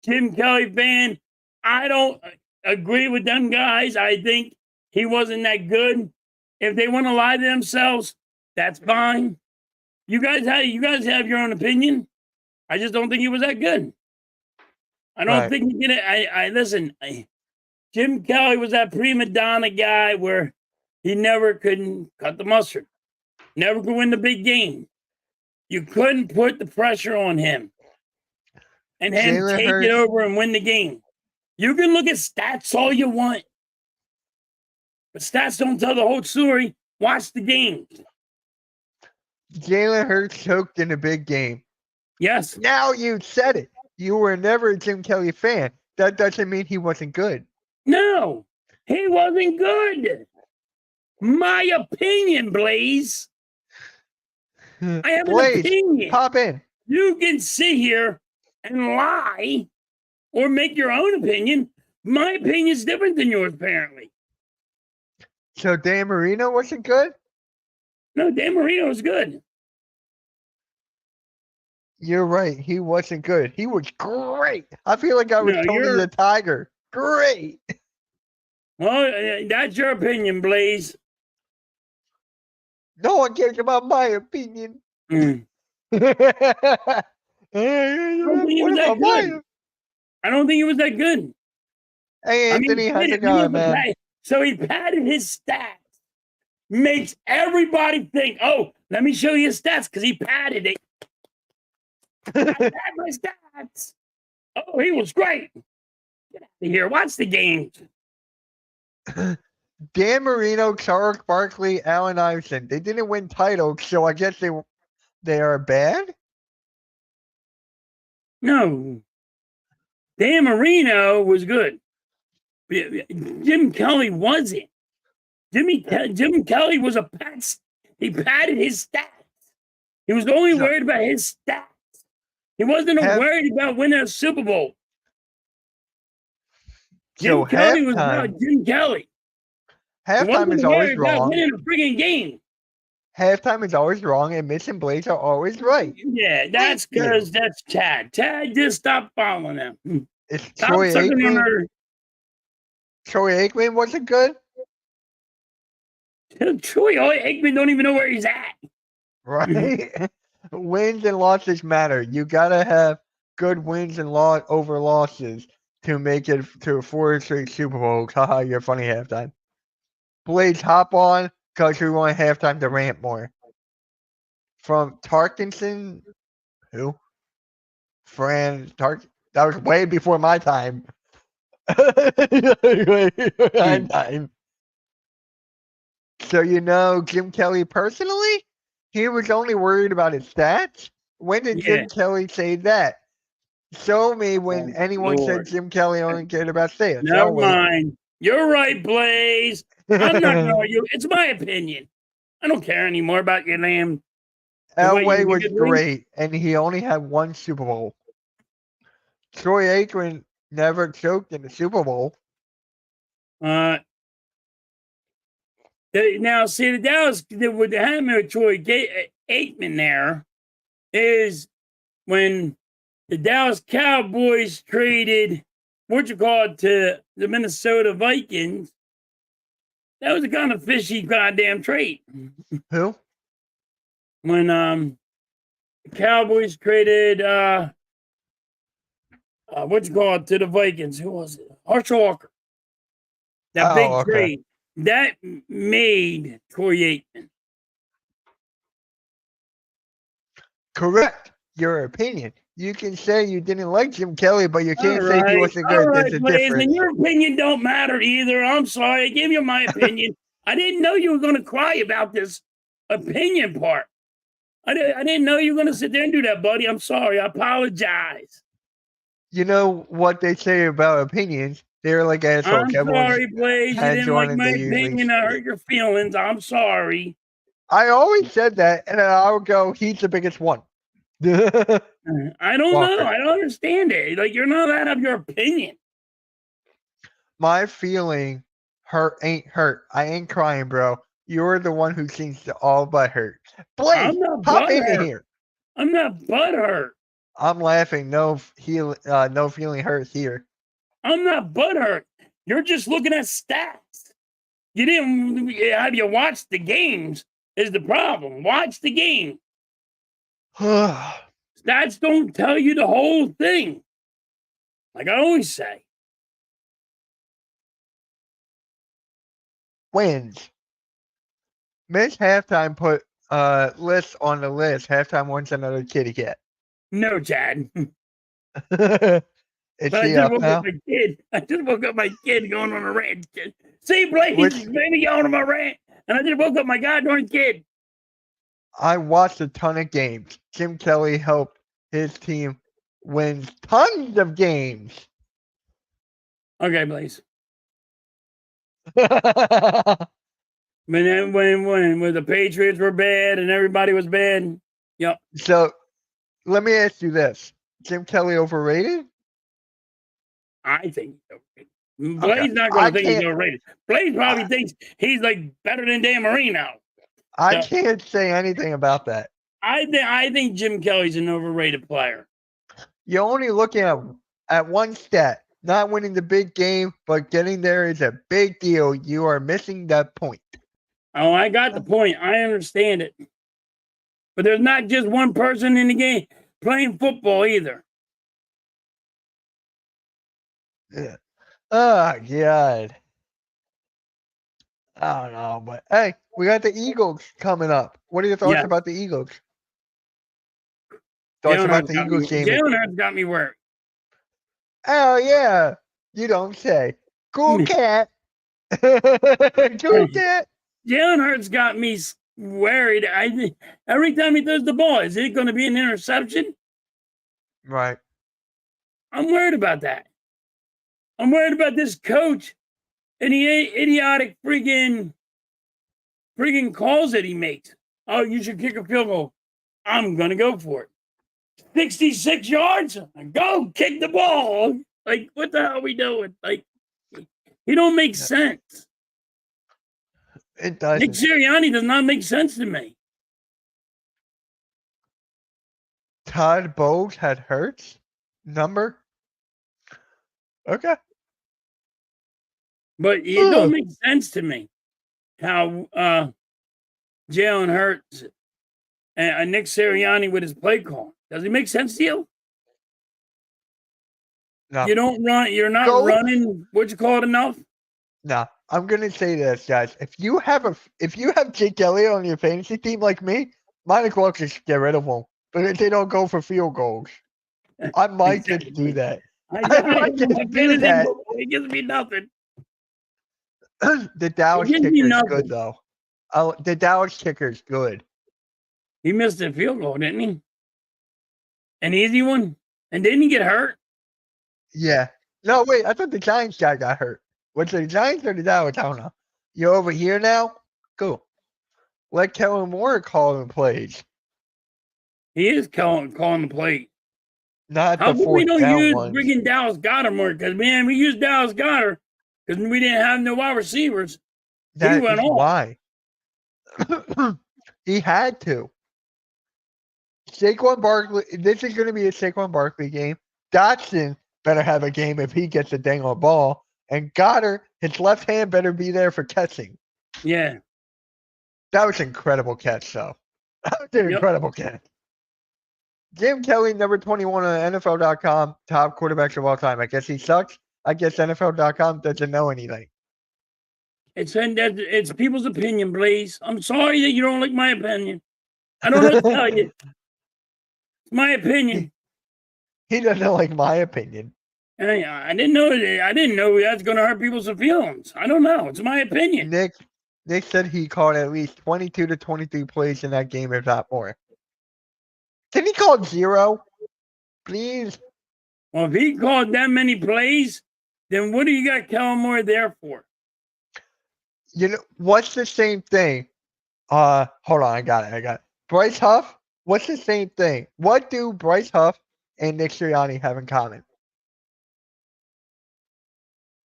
Jim Kelly fan. I don't agree with them guys. I think he wasn't that good. If they want to lie to themselves, that's fine. You guys have your own opinion. I just don't think he was that good. I don't think he did it. Listen. Jim Kelly was that prima donna guy where he never couldn't cut the mustard, never could win the big game. You couldn't put the pressure on him and him take it over and win the game. You can look at stats all you want, but stats don't tell the whole story. Watch the game. Jalen Hurts choked in a big game. Yes. Now you said it. You were never a Jim Kelly fan. That doesn't mean he wasn't good. No, he wasn't good. My opinion, Blaze. I have an opinion. Pop in. You can sit here and lie or make your own opinion. My opinion is different than yours, apparently. So Dan Marino wasn't good? No, Dan Marino was good. You're right. He wasn't good. He was great. I feel like I was No, Tony the Tiger. Great. Well, that's your opinion, Blaze. No one cares about my opinion. Mm. I don't think he was that good. I don't think he was that good. Hey, Anthony, how's it going, man? So he padded his stats. Makes everybody think, oh, let me show you his stats because he padded it. I had my stats. Oh, he was great. Get out of here. Watch the games. Dan Marino, Charles Barkley, Allen Iverson. They didn't win titles, so I guess they are bad? No. Dan Marino was good. Jim Kelly wasn't. Jim Kelly was a pat. He padded his stats. He was only worried about his stats. He wasn't worried about winning a Super Bowl. Jim Kelly was about Jim Kelly. Halftime is always wrong. Winning a friggin' game. Halftime is always wrong, and Mitch and Blaze are always right. Yeah, that's because that's Chad. Chad, just stop following him. It's Troy Aikman. Troy Aikman wasn't good. Troy Aikman don't even know where he's at. Right? Wins and losses matter. You gotta have good wins and over losses to make it to 4 straight Super Bowls. Haha, you're funny halftime. Blaze, hop on because we want halftime to rant more. From Tarkinson, who? That was way before my time. So you know Jim Kelly personally? He was only worried about his stats? When did Jim Kelly say that? Show me when anyone said Jim Kelly only cared about stats. Never mind. You're right, Blaze. I'm not going to argue. It's my opinion. I don't care anymore about your name. Elway was great, and he only had 1 Super Bowl. Troy Aikman never choked in the Super Bowl. Now, see, the Dallas, what happened with Troy Aikman there is when the Dallas Cowboys traded, to the Minnesota Vikings. That was a kind of fishy goddamn trade. Who? When the Cowboys traded to the Vikings. Who was it? Herschel Walker. That big trade. That made Troy Aikman. Correct. Your opinion. You can say you didn't like Jim Kelly, but you can't say he wasn't good. There's a difference. And your opinion don't matter either. I'm sorry. I gave you my opinion. I didn't know you were going to cry about this opinion part. I didn't know you were going to sit there and do that, buddy. I'm sorry. I apologize. You know what they say about opinions? They're like assholes. I'm sorry, Blaze. You didn't like my opinion. I hurt your feelings. I'm sorry. I always said that, and then I would go, he's the biggest one. I don't know. I don't understand it. Like, you're not out of your opinion. My feeling ain't hurt. I ain't crying, bro. You're the one who seems to all but hurt. Blaze, pop in here. I'm not butthurt. I'm laughing. No feeling hurt here. I'm not butthurt. You're just looking at stats. You didn't have you watched the games is the problem. Watch the game. Stats don't tell you the whole thing. Like I always say. Wins. Mitch halftime put list on the list. Halftime wants another kitty cat. No, Chad. I just woke up my kid going on a rant. See, Blaze, maybe going on my rant, and I just woke up my goddamn kid. I watched a ton of games. Jim Kelly helped his team win tons of games. Okay, Blaze. When the Patriots were bad and everybody was bad. Yep. So let me ask you this. Jim Kelly overrated? I think he's overrated. Blaze not going to think he's overrated. Blaze probably thinks he's like better than Dan Marino. I Yeah. can't say anything about that. I think Jim Kelly's an overrated player. You're only looking at one stat. Not winning the big game, but getting there is a big deal. You are missing that point. Oh, I got the point. I understand it. But there's not just one person in the game playing football either. Yeah. Oh, God. I don't know, but hey, we got the Eagles coming up. What are your thoughts Yeah. about the Eagles? Thoughts about the Eagles game? Jalen Hurts got me worried. Oh, yeah. You don't say. Cool cat. Cool cat. Jalen Hurts got me worried. Every time he throws the ball, is it going to be an interception? Right. I'm worried about that. I'm worried about this coach and the idiotic freaking calls that he makes. Oh, you should kick a field goal. I'm going to go for it. 66 yards? Go kick the ball. Like, what the hell are we doing? Like, he don't make sense. It doesn't. Nick Sirianni does not make sense to me. Todd Bowles had Hurts number. Okay. But it don't make sense to me how Jalen Hurts and Nick Sirianni with his play call. Does it make sense to you? No. You don't run. You're not running. What you call it enough? No. I'm gonna say this, guys. If you have Jake Elliott on your fantasy team like me, might as well just get rid of him. But if they don't go for field goals, I might just do that. I might just do that. It gives me nothing. The Dallas kicker's good though. The Dallas kicker's good. He missed a field goal, didn't he? An easy one? And didn't he get hurt? Yeah. No, wait. I thought the Giants guy got hurt. Was it the Giants or the Dallas? I don't know. You're over here now? Cool. Let Kellen Moore call the plays. He is calling the play. Not How the come we fourth don't down use ones. freaking Dallas Goedert more? Because, man, we used Dallas Goedert because we didn't have no wide receivers. That he went is off. why. He had to. Saquon Barkley. This is going to be a Saquon Barkley game. Dotson better have a game if he gets a dang on ball. And Goddard, his left hand better be there for catching. Yeah. That was an incredible catch, though. That was an incredible catch. Jim Kelly, number 21 on NFL.com, top quarterbacks of all time. I guess he sucks. I guess NFL.com doesn't know anything. It's people's opinion, Blaze. I'm sorry that you don't like my opinion. I don't know what to tell you. It's my opinion. He doesn't like my opinion. I didn't know that's going to hurt people's feelings. I don't know. It's my opinion. Nick said he called at least 22 to 23 plays in that game, if not more. Can he call 0? Please? Well, if he called that many plays, then what do you got Kellen Moore there for? You know, what's the same thing? Hold on, I got it. Bryce Huff, what's the same thing? What do Bryce Huff and Nick Sirianni have in common?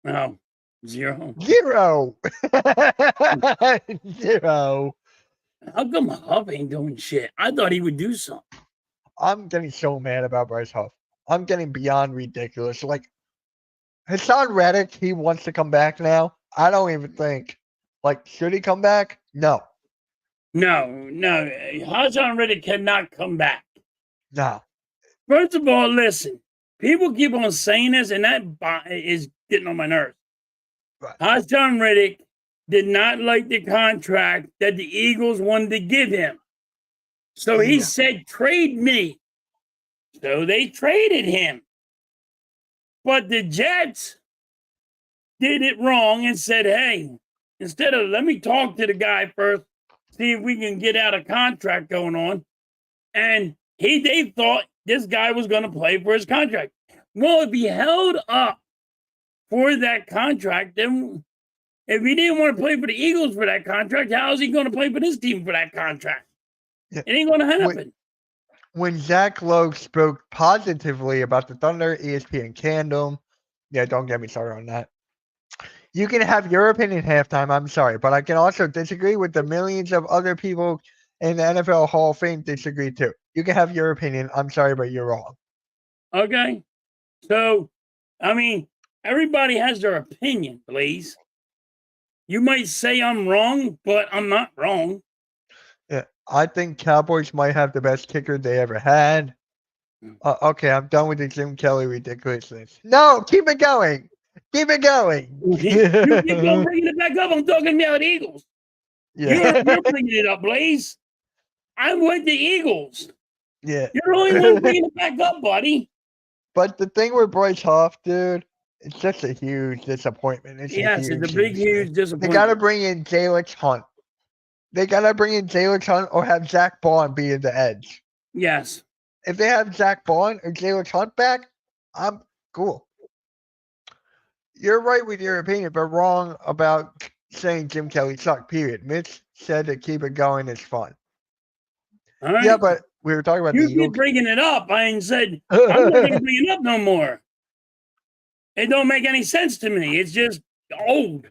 Oh, 0. 0. 0. How come Huff ain't doing shit? I thought he would do something. I'm getting so mad about Bryce Huff. I'm getting beyond ridiculous. Like, Hassan Reddick, he wants to come back now. I don't even think. Like, should he come back? No. No. Hassan Reddick cannot come back. No. First of all, listen. People keep on saying this, and that is getting on my nerves. Right. Hassan Reddick did not like the contract that the Eagles wanted to give him. So he said, trade me. So they traded him. But the Jets did it wrong and said, hey, instead of let me talk to the guy first, see if we can get out a contract going on. And they thought this guy was going to play for his contract. Well, if he held up for that contract, then if he didn't want to play for the Eagles for that contract, how is he going to play for this team for that contract? Yeah. It ain't going to happen. When Zach Lowe spoke positively about the Thunder, ESPN canned him. Yeah, don't get me started on that. You can have your opinion halftime. I'm sorry, but I can also disagree with the millions of other people in the NFL Hall of Fame disagree too. You can have your opinion. I'm sorry, but you're wrong. Okay. So, I mean, everybody has their opinion, please. You might say I'm wrong, but I'm not wrong. Yeah, I think Cowboys might have the best kicker they ever had. Okay, I'm done with the Jim Kelly ridiculousness. No, keep it going. Keep it going. You keep on bringing it back up. I'm talking about Eagles. Yeah. You're bringing it up, Blaze. I'm with the Eagles. Yeah. You're the only one bringing it back up, buddy. But the thing with Bryce Hoff, dude, it's just a huge disappointment. It's Yes, it's a big, huge They disappointment. got to bring in Jalen Hunt. They got to bring in Jalen Hunt or have Zach Bond be in the edge. Yes. If they have Zach Bond or Jalen Hunt back, I'm cool. You're right with your opinion, but wrong about saying Jim Kelly sucked, period. Mitch said to keep it going is fun. All right. Yeah, but we were talking about you the Eagles. keep bringing it up. I ain't said I'm not going to bring it up no more. It don't make any sense to me. It's just old.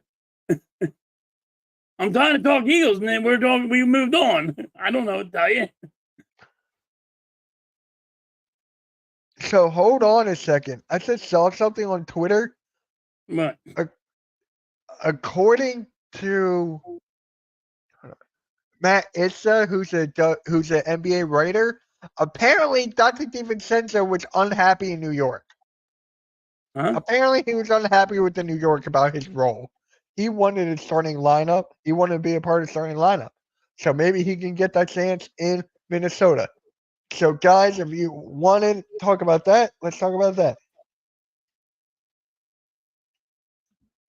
I'm trying to talk Eagles, and then we moved on. I don't know what to tell you. So hold on a second. I just saw something on Twitter. What? According to Matt Issa, who's an NBA writer, apparently Dr. DiVincenzo was unhappy in New York. Huh? Apparently he was unhappy with the New York about his role. He wanted a starting lineup. He wanted to be a part of the starting lineup. So maybe he can get that chance in Minnesota. So guys, if you want to talk about that, let's talk about that.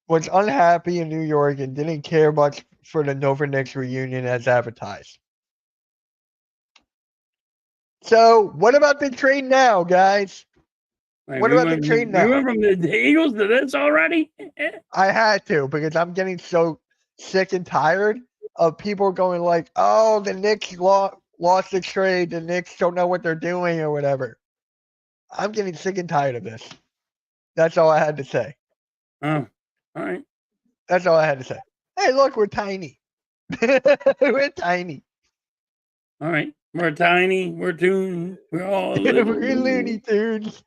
Was unhappy in New York and didn't care much for the Nova Knicks reunion as advertised. So what about the trade now, guys? Wait, What about the trade now? We went from the Eagles to this already? I had to because I'm getting so sick and tired of people going like, "Oh, the Knicks lost the trade. The Knicks don't know what they're doing or whatever." I'm getting sick and tired of this. That's all I had to say. Oh, all right. That's all I had to say. Hey, look, we're tiny. We're tiny. All right. We're tiny. We're toon. We're all We're Looney Tunes.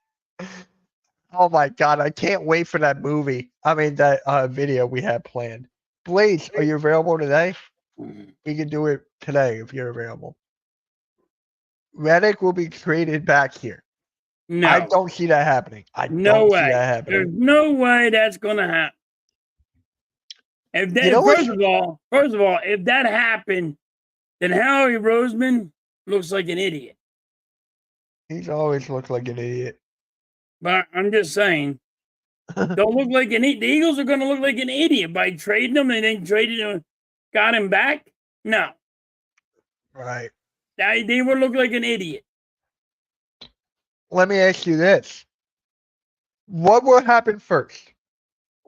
Oh my god, I can't wait for that movie. I mean that video we had planned. Blaze, are you available today? We can do it today if you're available. Reddick will be traded back here. No. I don't see that happening. No way. See that happening. There's no way that's gonna happen. If that, first of all, if that happened, then Howie Roseman looks like an idiot. He's always looked like an idiot. But I'm just saying, don't look like an idiot. The Eagles are going to look like an idiot by trading him and then traded him, got him back. No. Right. They would look like an idiot. Let me ask you this. What will happen first?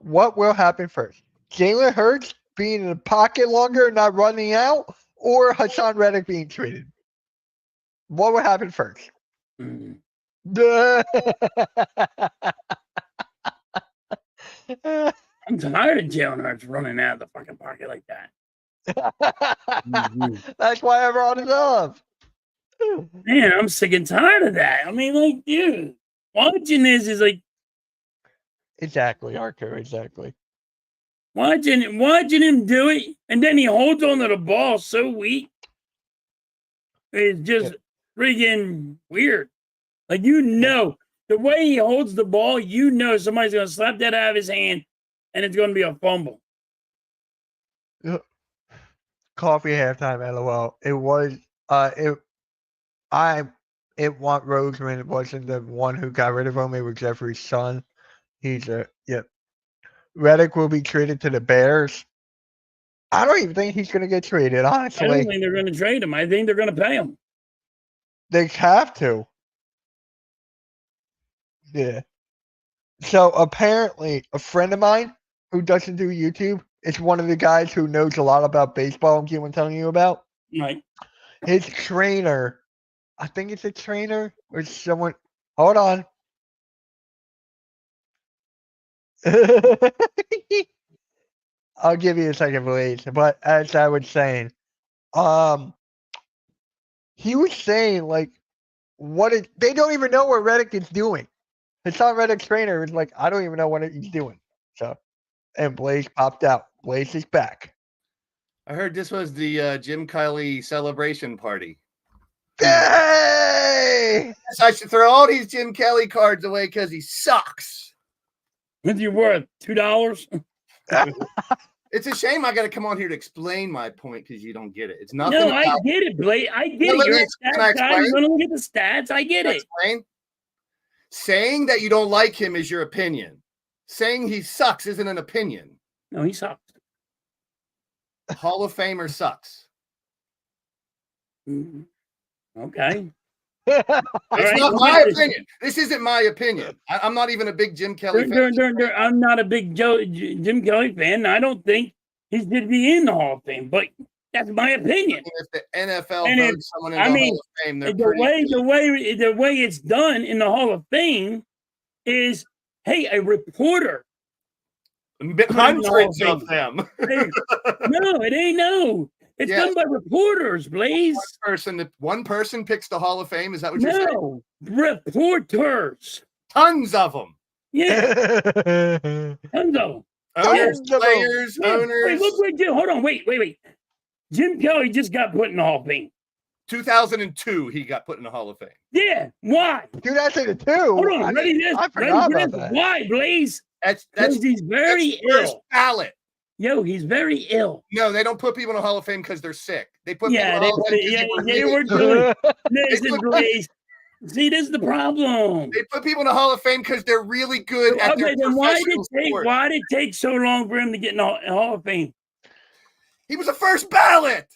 Jalen Hurts being in the pocket longer and not running out, or Hassan Reddick being traded? What will happen first? Mm. I'm tired of Jalen Hurts running out of the fucking pocket like that. That's why I brought it up. Man, I'm sick and tired of that. I mean, like, dude, watching this is like exactly, Arco, exactly. Watching him do it, and then he holds on to the ball so weak. It's just freaking weird. Like, the way he holds the ball, somebody's going to slap that out of his hand, and it's going to be a fumble. Coffee halftime, LOL. It was, Roseman. It wasn't the one who got rid of him. It was Jeffrey's son. Reddick will be traded to the Bears. I don't even think he's going to get traded, honestly. I don't think they're going to trade him. I think they're going to pay him. They have to. Yeah. So apparently, a friend of mine who doesn't do YouTube is one of the guys who knows a lot about baseball. I'm telling you about. Right. His trainer, I think it's a trainer or someone. Hold on. I'll give you a second, Blaze. But as I was saying, he was saying like, they don't even know what Reddick is doing. Hassan Reddick's trainer is like, I don't even know what he's doing. So, and Blaze popped out. Blaze is back. I heard this was the Jim Kelly celebration party. Yay! So I should throw all these Jim Kelly cards away because he sucks. What's your worth? $2? It's a shame I got to come on here to explain my point because you don't get it. It's nothing. No, I get it, Blake. I get it. You're a stats guy. You're going to look at the stats. I get it. Explain? Saying that you don't like him is your opinion. Saying he sucks isn't an opinion. No, he sucks. Hall of Famer sucks. Mm-hmm. Okay. It's not my opinion. This isn't my opinion. I'm not even a big Jim Kelly fan. I'm not a big Jim Kelly fan. I don't think he should be in the Hall of Fame, but that's my opinion. If the NFL votes someone in the Hall of Fame, the way it's done in the Hall of Fame is, hey, a reporter. Hundreds of them. Hey, no, it ain't no. It's done by reporters, Blaze. One person picks the Hall of Fame. Is that what you're saying? No, reporters. Tons of them. Yeah, tons of them. Players, owners. Wait, hold on. Wait. Jim Kelly just got put in the Hall of Fame. 2002, he got put in the Hall of Fame. Yeah, why? 2002. Hold on, I forgot about that. Why, Blaze? That's he's very ill. Ballot. Yo, he's very ill. No, they don't put people in the Hall of Fame because they're sick. They put people in the Hall of Fame. They were doing. Listen, Blaze. See, this is the problem. They put people in the Hall of Fame because they're really good at their then professional sport. Why did it take so long for him to get in the Hall of Fame? He was a first ballot.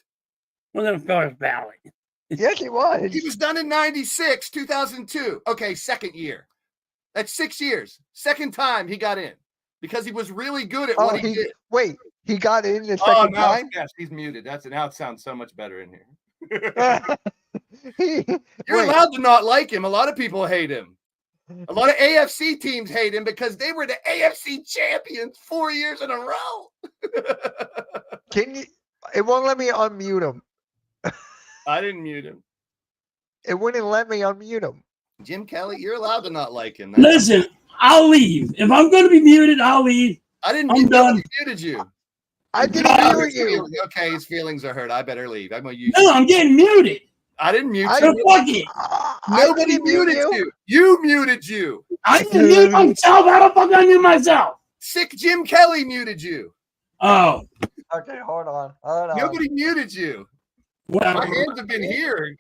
Wasn't a first ballot. Yes, he was. He was done in 96, 2002. Okay, second year. That's 6 years. Second time he got in because he was really good at what he did. Wait, he got in the second time? Yes, he's muted. Now it sounds so much better in here. You're allowed to not like him. A lot of people hate him. A lot of AFC teams hate him because they were the AFC champions 4 years in a row. It won't let me unmute him. I didn't mute him. It wouldn't let me unmute him. Jim Kelly, you're allowed to not like him. Listen, I'll leave. If I'm going to be muted, I'll leave. I'm done. Muted you. I didn't mute you. Okay, his feelings are hurt. I better leave. I'm going to use No, I'm getting muted. I didn't mute So you. fuck it. Nobody muted you. You muted you. I didn't mute myself. How the fuck I mute myself? Sick Jim Kelly muted you. Oh. Okay, hold on. Nobody muted you. Whatever. My hands have been here.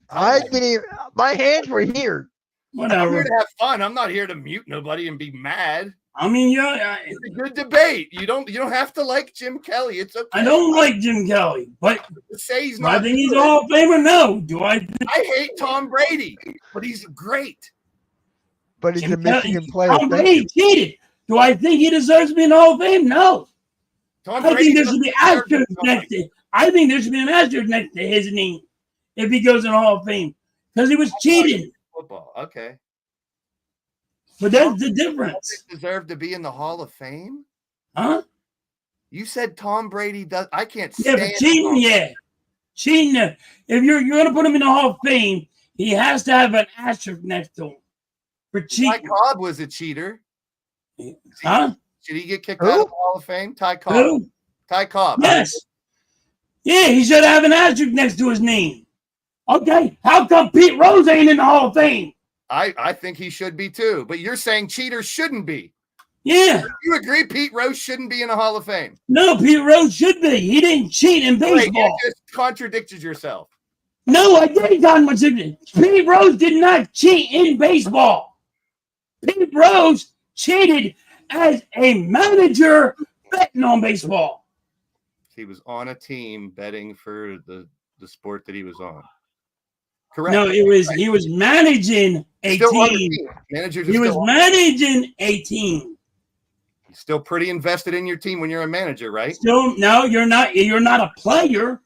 I didn't even. My hands were here. Whatever. I'm here to have fun. I'm not here to mute nobody and be mad. I mean, it's a good debate. You don't have to like Jim Kelly. It's okay. I don't like Jim Kelly, but say he's do not. I think he's a Hall of Famer? No. Do I? I hate Tom Brady, but he's great. But he's a Michigan player. Tom Brady cheated. Do I think he deserves to be in the Hall of Fame? No. I think there should be asterisk next to. I think there should be an asterisk next to his name if he goes in the Hall of Fame because he was cheating. Football, okay. But that's the difference. Deserve to be in the Hall of Fame? Huh? You said Tom Brady does. I can't stand. Yeah, but cheating. Yeah, cheating. If you're going to put him in the Hall of Fame, he has to have an asterisk next to him for cheating. Ty Cobb was a cheater. Huh? Should he get kicked out of the Hall of Fame? Ty Cobb. Who? Ty Cobb. Yes. Yeah, he should have an asterisk next to his name. Okay, how come Pete Rose ain't in the Hall of Fame? I think he should be too, but you're saying cheaters shouldn't be. Yeah. You agree Pete Rose shouldn't be in the Hall of Fame? No, Pete Rose should be. He didn't cheat in baseball. Wait, you just contradicted yourself. No, I didn't contradict. Pete Rose did not cheat in baseball. Pete Rose cheated as a manager betting on baseball. He was on a team betting for the sport that he was on. Correct. No, he was managing a team. He was managing a team. You're still pretty invested in your team when you're a manager, right? Still, no, you're not. You're not a player.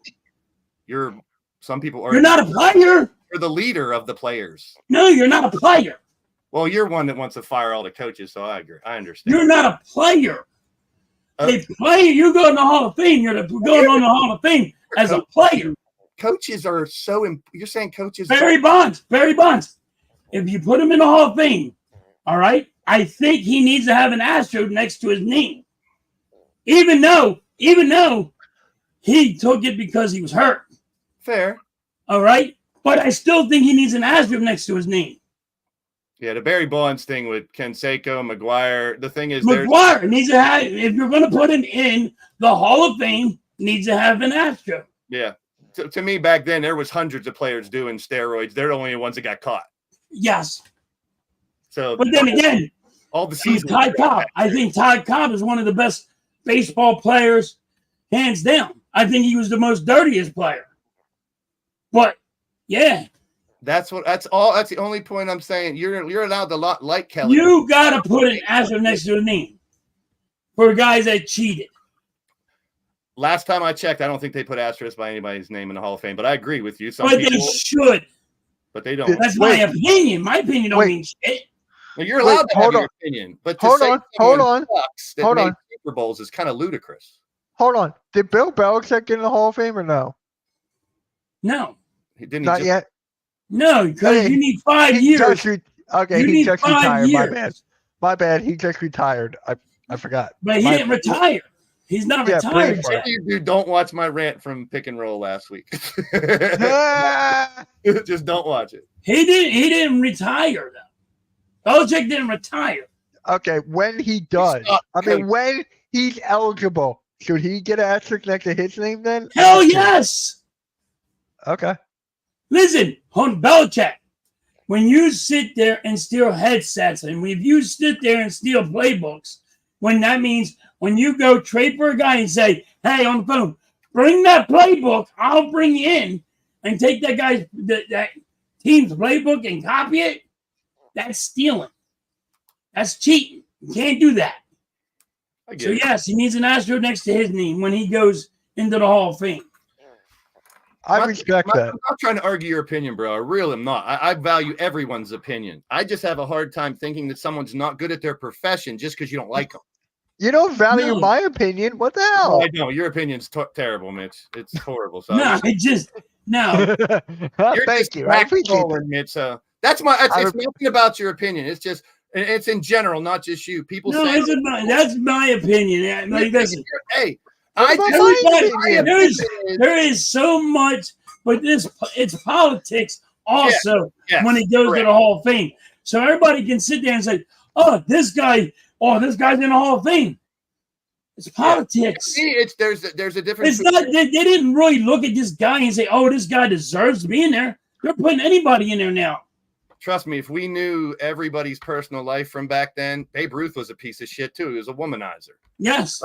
Some people are. You're not a player. You're the leader of the players. No, you're not a player. Well, you're one that wants to fire all the coaches, so I agree. I understand. You're not a player. A player, you go in the Hall of Fame. You're going on the Hall of Fame as a player. Coaches are so. You're saying coaches. Barry Bonds. If you put him in the Hall of Fame, all right, I think he needs to have an asterisk next to his name. Even though he took it because he was hurt. Fair. All right, but I still think he needs an asterisk next to his name. Yeah, the Barry Bonds thing with Canseco, McGuire. The thing is, McGuire needs to have. If you're going to put him in the Hall of Fame, needs to have an asterisk. Yeah. To me, back then, there was hundreds of players doing steroids. They're the only ones that got caught. Yes. So, but then again, all the season. Ty Cobb. I think Ty Cobb is one of the best baseball players, hands down. I think he was the most dirtiest player. But yeah. That's the only point I'm saying. You're allowed to like Kelly. You gotta put an asterisk next to the name for guys that cheated. Last time I checked, I don't think they put asterisk by anybody's name in the Hall of Fame, but I agree with you. But they should. But they don't. That's my opinion. My opinion don't mean shit. Well, you're allowed to have your opinion, but to hold say on. Super Bowls is kind of ludicrous. Hold on. Did Bill Belichick get in the Hall of Fame or no? No. Not yet. No, because you need 5 years. He just retired. My bad. He just retired. I forgot. But he didn't retire. He's not retired. You don't watch my rant from Pick and Roll last week. Just don't watch it. He didn't retire though. Belichick didn't retire. Okay, when he does, when he's eligible, should he get an asterisk next to his name then? Hell yes. Okay. Listen, Belichick, when you sit there and steal headsets, and if you sit there and steal playbooks, when that means when you go trade for a guy and say, hey, on the phone, bring that playbook, I'll bring you in and take that guy's that team's playbook and copy it, that's stealing. That's cheating. You can't do that. So, yes, he needs an asterisk next to his name when he goes into the Hall of Fame. I respect that. I'm not trying to argue your opinion, bro. I really am not. I value everyone's opinion. I just have a hard time thinking that someone's not good at their profession just because you don't like them. You don't value my opinion. What the hell? No, I don't. Your opinion's terrible, Mitch. It's horrible. So no. Thank you. I appreciate it, Mitch. It's nothing about your opinion. It's just it's in general, not just you. People say that's my opinion. Hey. There is so much, but it's politics also when it goes to the Hall of Fame. So everybody can sit there and say, this guy's in the Hall of Fame. It's politics. See, there's a difference. It's not. They didn't really look at this guy and say, this guy deserves to be in there. They're putting anybody in there now. Trust me, if we knew everybody's personal life from back then, Babe Ruth was a piece of shit too. He was a womanizer. Yes.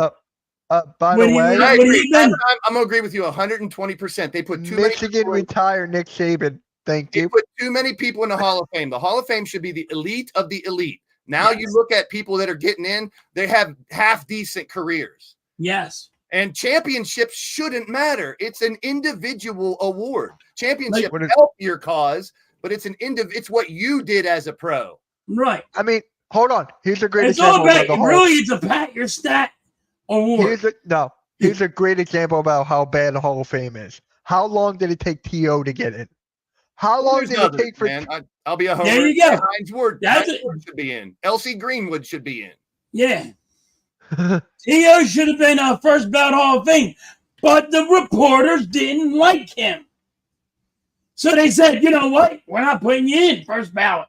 By the way, I agree. I'm gonna agree with you 120%. They put too Michigan retired Nick Saban. Thank you. They put too many people in the Hall of Fame. The Hall of Fame should be the elite of the elite. Now you look at people that are getting in; they have half decent careers. Yes. And championships shouldn't matter. It's an individual award. Championship help your cause, but it's it's what you did as a pro. Right. I mean, hold on. Here's a great it's example. It's a pat your stat award. Here's a great example about how bad the Hall of Fame is. How long did it take T.O. to get in? How long did it take for? I'll be a homer. There you go. Hines Ward should be in. L.C. Greenwood should be in. Yeah. T.O. should have been a first ballot Hall of Fame, but the reporters didn't like him. So they said, you know what? We're not putting you in first ballot.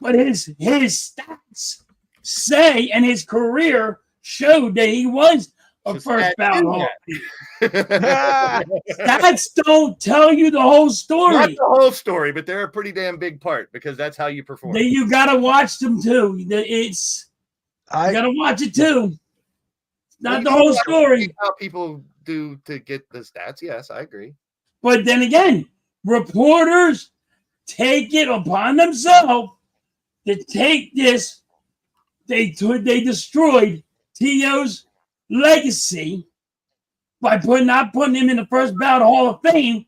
But his stats say, and his career showed that he was a first ballot Hall of Fame. Stats don't tell you the whole story. Not the whole story, but they're a pretty damn big part because that's how you perform. You got to watch them too. You got to watch it too. Not the whole story. How people do to get the stats. Yes, I agree. But then again, reporters take it upon themselves to take this. They destroyed T.O.'s legacy by not putting him in the first ballot Hall of Fame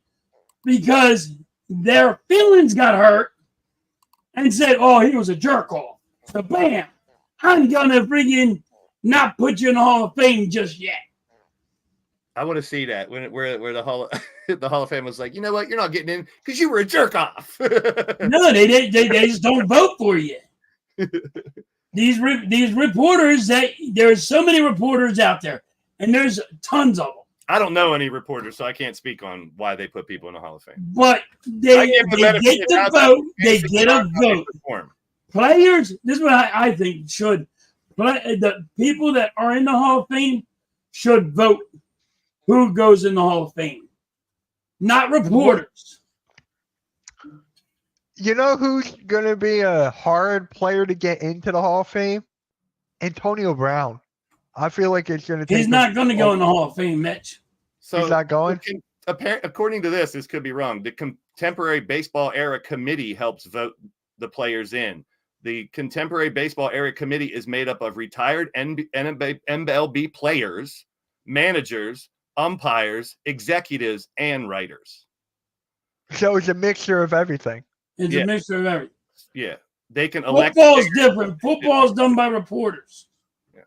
because their feelings got hurt and said, he was a jerk off. So bam, I'm gonna bring in not put you in the Hall of Fame just yet. I want to see that where the Hall of Fame was like, you know what, you're not getting in because you were a jerk off. No, they just don't vote for you. These reporters, there's so many reporters out there, and there's tons of them. I don't know any reporters, so I can't speak on why they put people in the Hall of Fame. But they get to vote. They get a vote. Players, this is what I think should. The people that are in the Hall of Fame should vote who goes in the Hall of Fame, not reporters. You know who's going to be a hard player to get into the Hall of Fame? Antonio Brown. I feel like it's going to take He's not going to go in the Hall of Fame, Mitch. So he's not going? According to this could be wrong. The Contemporary Baseball Era Committee helps vote the players in. The Contemporary Baseball Era Committee is made up of retired MLB players, managers, umpires, executives, and writers. So it's a mixture of everything. It's a mixture of everything. Yeah. They can elect. Football's different. Football's done by reporters. Yeah.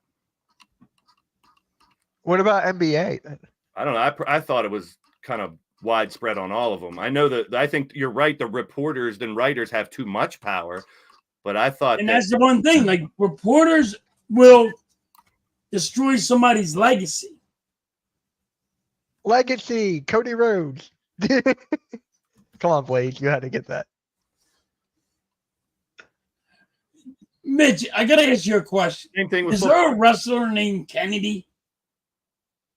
What about NBA? I don't know. I thought it was kind of widespread on all of them. I know that I think you're right. The reporters and writers have too much power, but I thought that's the one thing. Like, reporters will destroy somebody's legacy. Legacy, Cody Rhodes. Come on, Blaze. You had to get that. Mitch, I got to ask you a question. Same thing with Is there a wrestler named Kennedy?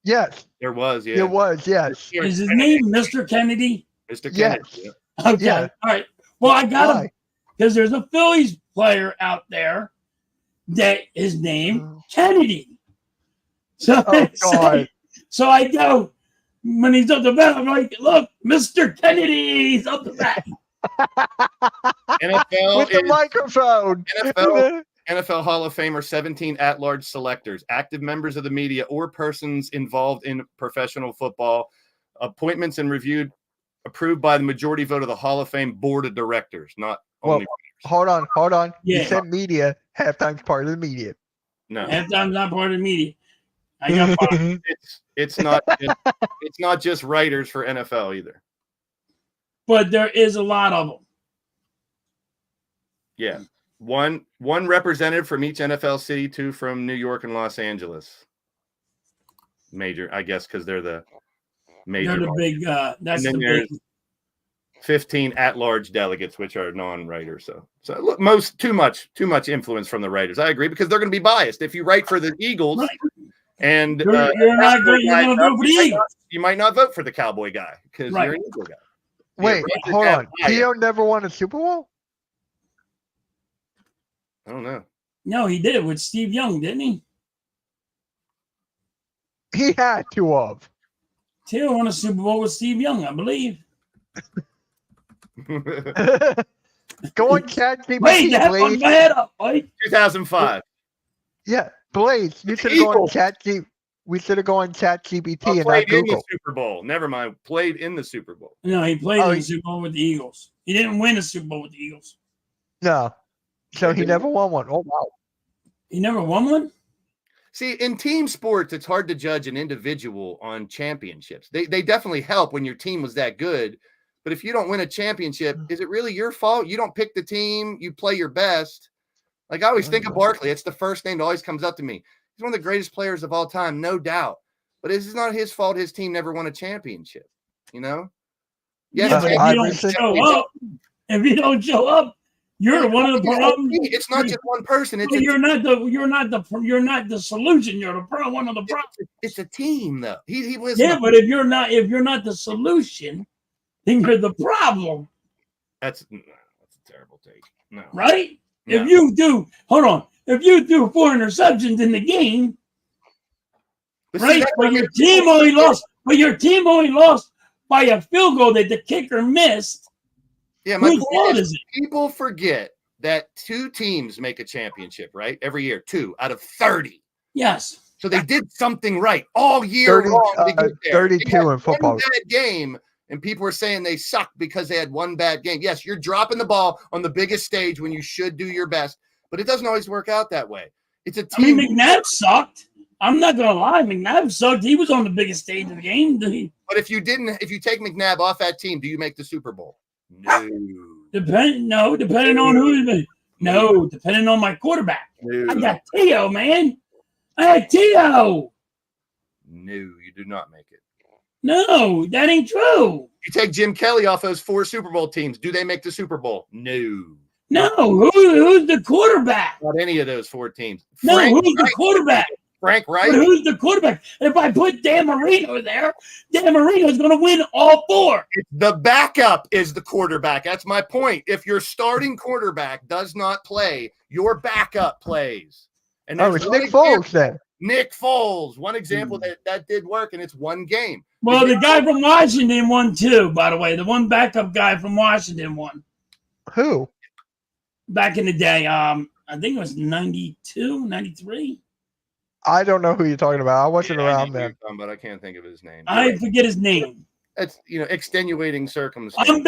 Yes. There was, yeah. There was, yes. Is his name Mr. Kennedy? Mr. Kennedy. Yes. Yeah. Okay. Yeah. All right. Well, I got him Why? because there's a Phillies player out there that is named Kennedy. So, Oh, God. so I go, when he's up the bat, I'm like, look, Mr. Kennedy's up the bat. NFL With the microphone. NFL Hall of Famer 17 at-large selectors, active members of the media, or persons involved in professional football. Appointments and approved by the majority vote of the Hall of Fame Board of Directors, not only. Hold on. Yeah. You said media. Halftime's part of the media. No, Halftime's not part of the media. I got five. it's not just writers for NFL either. But there is a lot of them. Yeah. One representative from each NFL city, 2 from New York and Los Angeles. Major, I guess, because they're the major. They're the big. That's and then the there's big. 15 at-large delegates, which are non-writers. So look, too much influence from the writers. I agree, because they're going to be biased. If you write for the Eagles, Right. and You're not going to vote for the Eagles. You might not vote for the Cowboy guy because Right. you're an Eagle guy. Wait, Yeah, hold on. bias. Theo never won a Super Bowl? I don't know. No, he did with Steve Young, didn't he? He had to have. Theo won a Super Bowl with Steve Young, I believe. Go on ChatGPT, Wait, that Blaze. fucked my head up, Mike. 2005. Yeah, Blaze. You should have gone on ChatGPT. We should have gone on ChatGPT and not Played in the Google. Super Bowl. Never mind. Played in the Super Bowl. No, he played Oh, in the Super Bowl with the Eagles. He didn't win a Super Bowl with the Eagles. No. So he never won one. Oh, wow. He never won one? See, in team sports, it's hard to judge an individual on championships. They definitely help when your team was that good. But if you don't win a championship, is it really your fault? You don't pick the team. You play your best. Like, I always think of Barkley. It's the first name that always comes up to me. He's one of the greatest players of all time, no doubt. But it's not his fault his team never won a championship, you know? Yeah, Yes, but if you don't show up, you're one of the problems. It's not just one person. It's you're not the solution. You're one of the problems. It's a team, though. He was. Yeah, but if you're not the solution, then you're the problem. That's a terrible take. No. Right? No. If you do 4 interceptions in the game, But right? see, But your team only lost by a field goal that the kicker missed. Yeah, my Whose point fault is, is it? people forget that 2 teams make a championship, right? Every year, 2 out of 30. Yes. So they did something right all year 30, long to get there. 32 They had in football. One bad game, and people were saying they suck because they had one bad game. Yes, you're dropping the ball on the biggest stage when you should do your best, but it doesn't always work out that way. It's a I mean, team. McNabb sucked. I'm not gonna lie, McNabb sucked. He was on the biggest stage of the game. But if you take McNabb off that team, do you make the Super Bowl? No. Depending on who. No, depending on my quarterback. No. I got Tio, man. I had Tio. No, you do not make it. No, that ain't true. You take Jim Kelly off those 4 Super Bowl teams. Do they make the Super Bowl? No. No, who's the quarterback? Not any of those 4 teams. No, Frank who's the Reich. quarterback? Frank Reich. But who's the quarterback? If I put Dan Marino there, Dan Marino is going to win all 4. The backup is the quarterback. That's my point. If your starting quarterback does not play, your backup plays. And Oh, it's Nick Foles then. Nick Foles, one example that did work, and it's one game. Well, the guy from Washington won too, by the way. The one backup guy from Washington won. Who? Back in the day, I think it was 92, 93. I don't know who you're talking about. I wasn't around then. But I can't think of his name. I forget his name. That's extenuating circumstances. I'm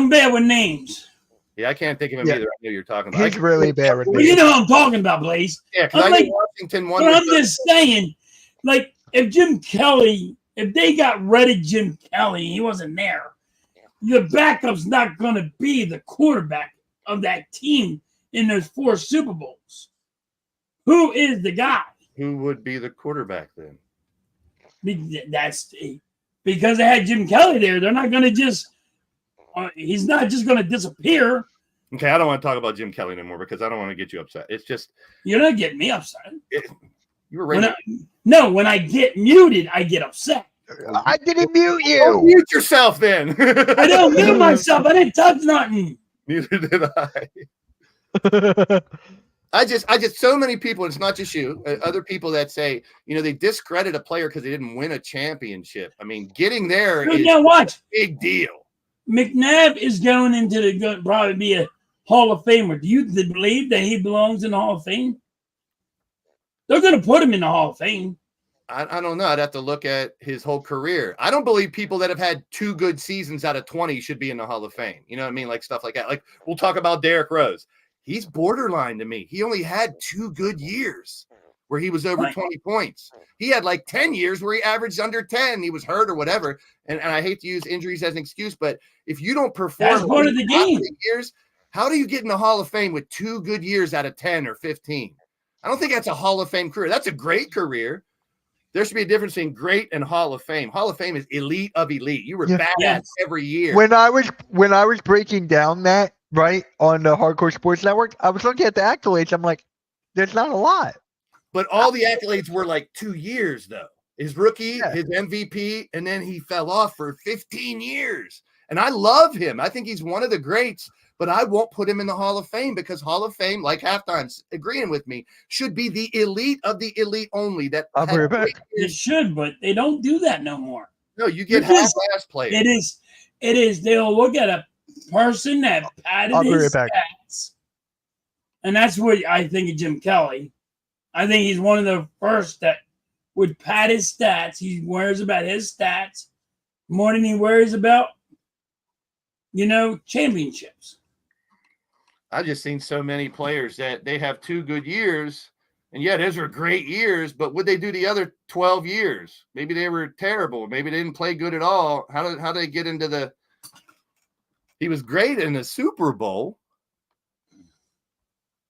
bad with names. Yeah, I can't think of him either. I knew you're talking about. He's really bad with Well, you know what I'm talking about, Blaze. Yeah, because I know Washington won. But I'm just saying, like, if they got rid of Jim Kelly, he wasn't there, the backup's not going to be the quarterback of that team in those 4 Super Bowls. Who is the guy? Who would be the quarterback then? That's because they had Jim Kelly there. They're not going to just. He's not just going to disappear. Okay, I don't want to talk about Jim Kelly anymore because I don't want to get you upset. It's just you're not getting me upset. You were ready. When I get muted, I get upset. I didn't mute you. Don't mute yourself then. I don't mute myself. I didn't touch nothing. Neither did I. I just so many people, and it's not just you, other people that say, they discredit a player because they didn't win a championship. I mean, getting there is a big deal. McNabb is going into probably be a Hall of Famer. Do you believe that he belongs in the Hall of Fame? They're going to put him in the Hall of Fame. I don't know. I'd have to look at his whole career. I don't believe people that have had 2 good seasons out of 20 should be in the Hall of Fame. You know what I mean? Like stuff like that. Like we'll talk about Derrick Rose. He's borderline to me. He only had 2 good years where he was over 20 points. He had like 10 years where he averaged under 10. He was hurt or whatever. And I hate to use injuries as an excuse, but if you don't perform that's part of the game. Years, how do you get in the Hall of Fame with 2 good years out of 10 or 15? I don't think that's a Hall of Fame career. That's a great career. There should be a difference between great and Hall of Fame. Hall of Fame is elite of elite. You were badass every year. When I was breaking down that right on the Hardcore Sports Network, I was looking at the accolades. I'm like, there's not a lot. But all the accolades were like 2 years though. His rookie, his MVP, and then he fell off for 15 years. And I love him. I think he's one of the greats. But I won't put him in the Hall of Fame because Hall of Fame, like Halftime's agreeing with me, should be the elite of the elite only. That it should, but they don't do that no more. No, you get half-ass players. It is. They'll look at a person that padded his stats, and that's what I think of Jim Kelly. I think he's one of the first that would pad his stats. He worries about his stats more than he worries about, championships. I've just seen so many players that they have 2 good years, and those were great years, but what they do the other 12 years? Maybe they were terrible. Maybe they didn't play good at all. How did they get into he was great in the Super Bowl.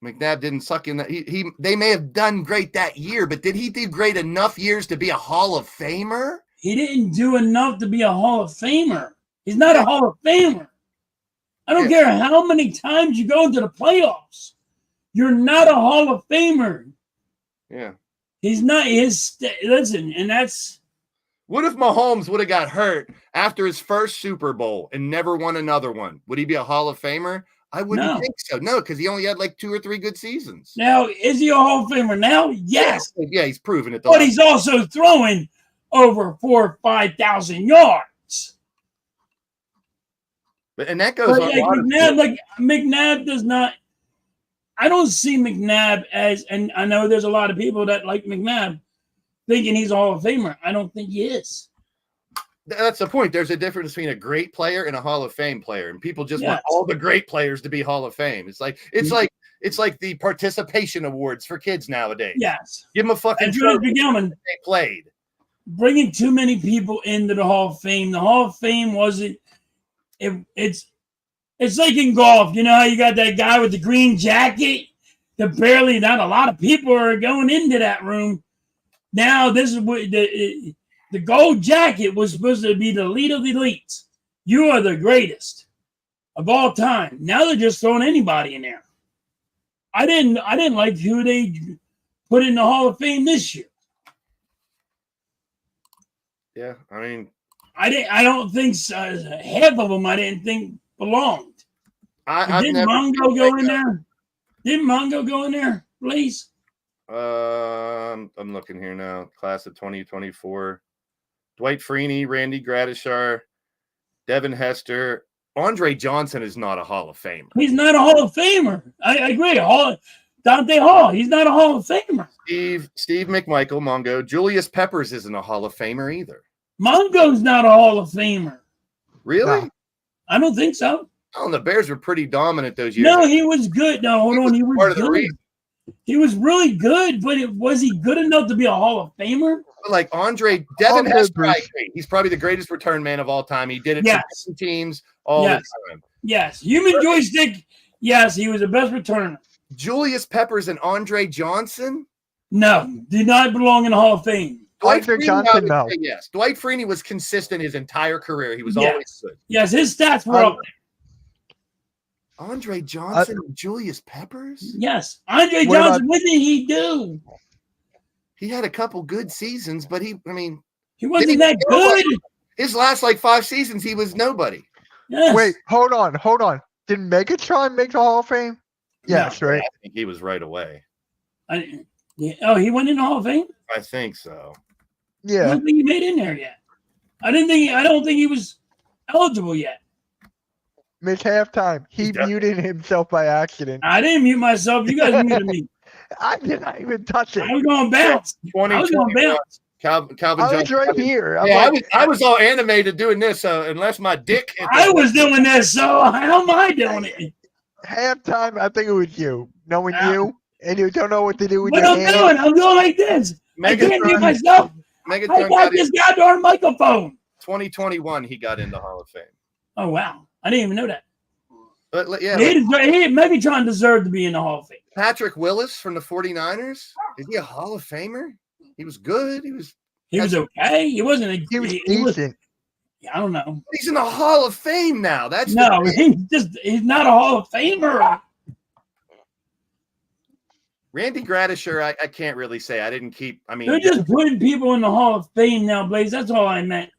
McNabb didn't suck in that. They may have done great that year, but did he do great enough years to be a Hall of Famer? He didn't do enough to be a Hall of Famer. He's not a Hall of Famer. I don't care how many times you go into the playoffs. You're not a Hall of Famer. Yeah. He's not listen, and that's. What if Mahomes would have got hurt after his first Super Bowl and never won another one? Would he be a Hall of Famer? I wouldn't think so. No, because he only had like 2 or 3 good seasons. Now, is he a Hall of Famer now? Yes. Yeah, he's proven it. But he's also throwing over 4,000 or 5,000 yards. And that goes on. McNabb does not. I don't see McNabb as, and I know there's a lot of people that like McNabb thinking he's a Hall of Famer. I don't think he is. That's the point. There's a difference between a great player and a Hall of Fame player, and people just want all the great players to be Hall of Fame. It's like it's like the participation awards for kids nowadays. Yes. Give them a fucking And Julius trophy Begelman, they played. bringing too many people into the Hall of Fame. The Hall of Fame wasn't. It's like in golf. You know how you got that guy with the green jacket? Not a lot of people are going into that room. Now this is what the gold jacket was supposed to be the elite of the elites. You are the greatest of all time. Now they're just throwing anybody in there. I didn't like who they put in the Hall of Fame this year. Yeah, I mean, I don't think half of them I didn't think belonged. Didn't Mongo go in there? Didn't Mongo go in there, please? I'm looking here now. Class of 2024. Dwight Freeney, Randy Gradishar, Devin Hester. Andre Johnson is not a Hall of Famer. He's not a Hall of Famer. I agree. Dante Hall. He's not a Hall of Famer. Steve McMichael, Mongo. Julius Peppers isn't a Hall of Famer either. Mongo's not a Hall of Famer. Really? No. I don't think so. Oh, the Bears were pretty dominant those years. No, he was good. No, hold on. He was part of the good. reason. He was really good, but was he good enough to be a Hall of Famer? Like Devin Hester, I agree. He's probably the greatest return man of all time. He did it for different teams all the time. Yes. Human joystick. Yes, he was the best returner. Julius Peppers and Andre Johnson? No, did not belong in the Hall of Fame. Dwight Andre Freeney, Johnson, no. Yes. Dwight Freeney was consistent his entire career. He was always good. Yes, his stats were up there. Andre Johnson and Julius Peppers? Yes. Andre Johnson, what did he do? He had a couple good seasons, but he wasn't that good. His last 5 seasons, he was nobody. Yes. Wait, hold on. Did Megatron make the Hall of Fame? Yes, right. I think he was right away. He went in the Hall of Fame? I think so. Yeah. I don't think he made in there yet. I don't think he was eligible yet. Miss halftime. He muted himself by accident. I didn't mute myself. You guys muted me. I did not even touch it. I was going to bounce. Calvin I was right here. I was all animated doing this, so unless my dick hit I was doing this, so how am I doing it? Halftime, I think it was you. Knowing you, and you don't know what to do with what your I'm hand. doing, I'm going like this. I can't mute myself. I got this goddamn microphone. 2021, he got into Hall of Fame. Oh, wow. I didn't even know that. But yeah, Megatron deserved to be in the Hall of Fame. Patrick Willis from the 49ers. Is he a Hall of Famer? He was good. He was okay. He wasn't. He was decent. I don't know. He's in the Hall of Fame now. He's not a Hall of Famer. Randy Gradishar, I can't really say. I didn't keep. They're just putting people in the Hall of Fame now, Blaze. That's all I meant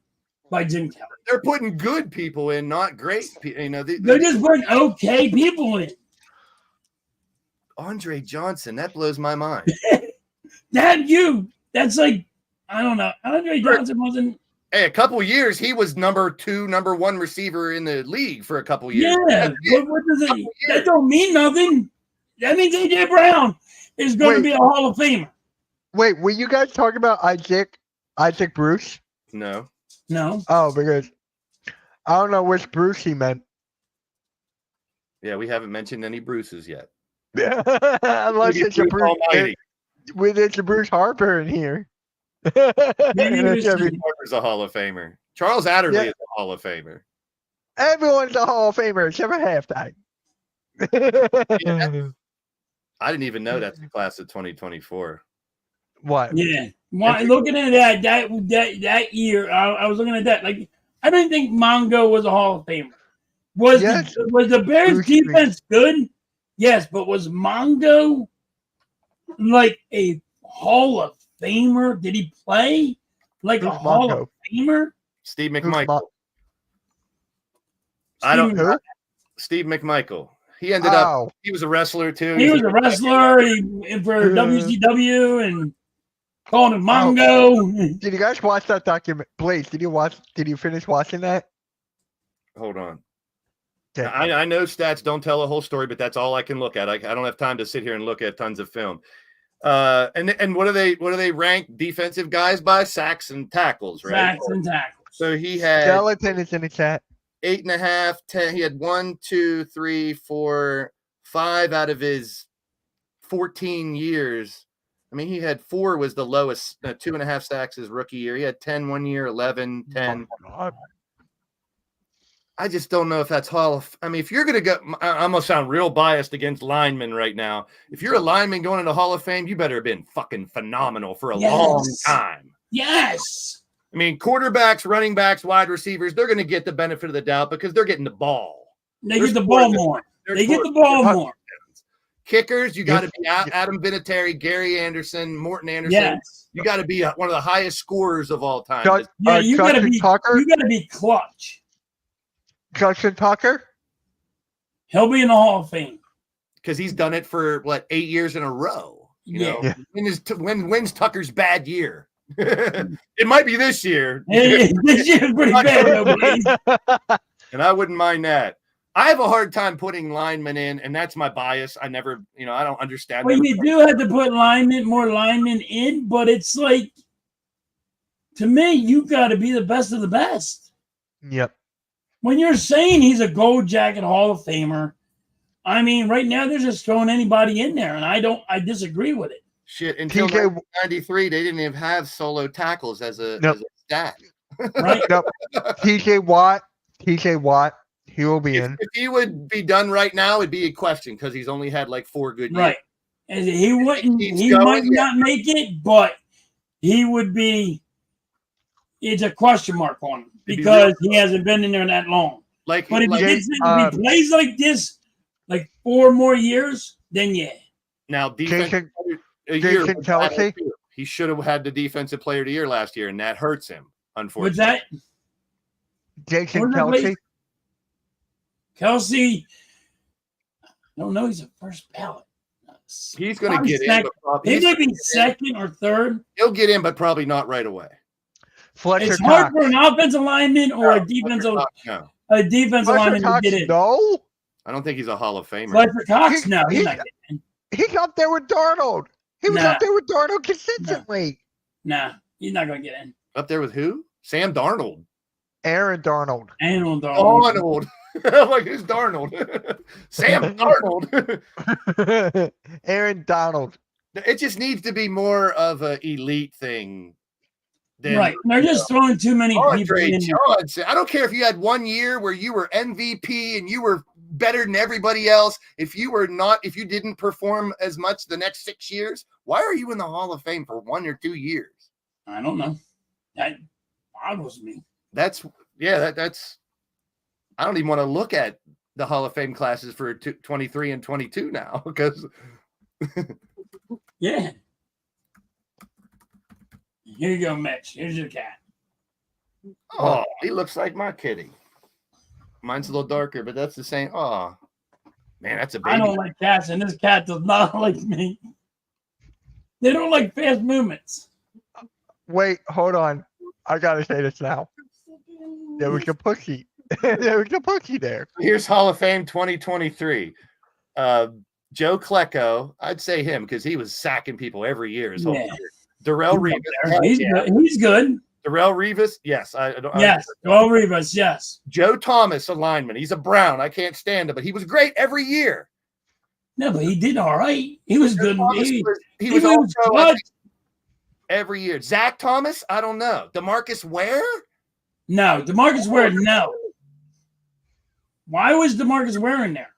by Jim Kelly. They're putting good people in, not great. They're just putting okay people in. Andre Johnson, that blows my mind. That's like, I don't know. Andre Johnson wasn't. Hey, a couple years, he was number 1 receiver in the league for a couple years. Yeah, but what does it? That don't mean nothing. That means AJ Brown is going to be a Hall of Famer. Wait, were you guys talking about Isaac Bruce? No. Oh, because I don't know which Bruce he meant. Yeah, we haven't mentioned any Bruces yet. Unless it's a Bruce. It's a Bruce Harper in here. Harper's a Hall of Famer. Charles Adderley is a Hall of Famer. Everyone's a Hall of Famer except for halftime. I didn't even know that's the class of 2024. What? Yeah. Looking at that year, I was looking at that. Like, I didn't think Mongo was a Hall of Famer. Was the Bears defense good? Yes, but was Mongo like a Hall of Famer? Did he play like a Hall of Famer? Steve McMichael. Steve McMichael. He ended up. He was a wrestler too. He was a wrestler for WCW and called him Mongo. Did you guys watch that document? Blaze, did you finish watching that? Hold on. Okay. I know stats don't tell a whole story, but that's all I can look at. I don't have time to sit here and look at tons of film. And what do they rank defensive guys by? Sacks and tackles, right? Sacks and tackles. So he had Skeleton is in the chat. 8.5, 10. He had 1, 2, 3, 4, 5 out of his 14 years. I mean, he had 4 was the lowest, 2.5 sacks his rookie year. He had 10 one year, 11, 10. I just don't know if that's I mean, if you're going to go, I'm going to sound real biased against linemen right now. If you're a lineman going into Hall of Fame, you better have been fucking phenomenal for a long time. Yes. I mean, quarterbacks, running backs, wide receivers, they're going to get the benefit of the doubt because they're getting the ball. They get the ball more. They get the ball more. Kickers, you got to be Adam Vinatieri, Gary Anderson, Morton Anderson. Yes. You got to be one of the highest scorers of all time. You got to be clutch. Justin Tucker? He'll be in the Hall of Fame. Because he's done it for, 8 years in a row. You know, when's Tucker's bad year? It might be this year. This year's pretty bad, and I wouldn't mind that. I have a hard time putting linemen in, and that's my bias. I never, I don't understand. Well, you do have to put more linemen in, but it's like, to me, you got to be the best of the best. Yep. When you're saying he's a gold jacket Hall of Famer, I mean, right now they're just throwing anybody in there, and I disagree with it. Shit, until 1993, they didn't even have solo tackles as a stat. Right? Nope. TJ Watt, he will be in. If he would be done right now, it'd be a question because he's only had 4 good years. Right. And he might not make it, but he would be. It's a question mark on him because he hasn't been in there that long. But if he plays like this, 4 more years, then yeah. Now, defense. Jason Kelce. He should have had the defensive player of the year last year, and that hurts him, unfortunately. What's that? Jason Kelce. Kelce, I don't know. He's a first ballot. He's going to get in. He may be second or third. He'll get in, but probably not right away. Fletcher it's hard for an offensive lineman or a defensive lineman to get in. No, I don't think he's a Hall of Famer. Fletcher Cox, no, he's not getting in. He's up there with Darnold. He was up there with Darnold consistently. Nah, he's not going to get in. Up there with who? Sam Darnold. Aaron Darnold. Darnold. Like, who's Darnold? Sam Darnold. Aaron Donald. It just needs to be more of an elite thing. Right. They're just throwing too many people in there. I don't care if you had 1 year where you were MVP and you were better than everybody else. If you didn't perform as much the next 6 years, why are you in the Hall of Fame for 1 or 2 years? I don't know. That boggles me. That's I don't even want to look at the Hall of Fame classes for 23 and 22 now because yeah. Here you go, Mitch. Here's your cat. Oh, he looks like my kitty. Mine's a little darker, but that's the same. Oh, man, that's a baby. I don't like cats, and this cat does not like me. They don't like fast movements. Wait, hold on. I gotta say this now. There was a pussy. There was a pussy there. Here's Hall of Fame 2023. Joe Klecko. I'd say him because he was sacking people every year. His whole career. Darrell Revis. He's good. Darrell Revis, yes. Darrell Revis, yes. Joe Thomas, a lineman. He's a Brown. I can't stand him, but he was great every year. No, but he did all right. He was good. He was also every year. Zach Thomas, I don't know. DeMarcus Ware? No, DeMarcus Ware, no. Why was DeMarcus Ware in there?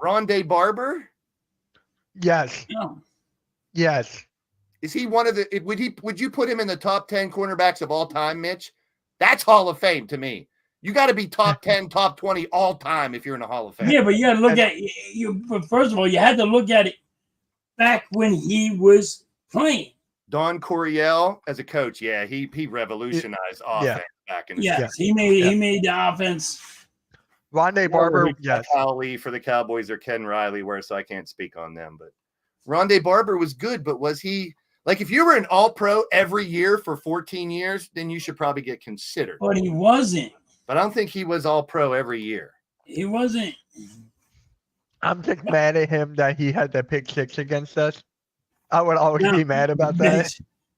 Rondé Barber? Yes. No. Yes. Is he one of the would you put him in the top 10 cornerbacks of all time, Mitch? That's Hall of Fame to me. You got to be top 10, top 20 all time if you're in the Hall of Fame. Yeah, but you got to look at you. But first of all, you had to look at it back when he was playing. Don Coryell as a coach, yeah, he revolutionized offense back in the Yes, he made the offense. Rondé Barber, yes. Cowley for the Cowboys or Ken Riley, so I can't speak on them. But Rondé Barber was good, but was he like if you were an All-Pro every year for 14 years, then you should probably get considered. But he wasn't. But I don't think he was All-Pro every year. He wasn't. I'm just mad at him that he had the pick six against us. I would always be mad about that.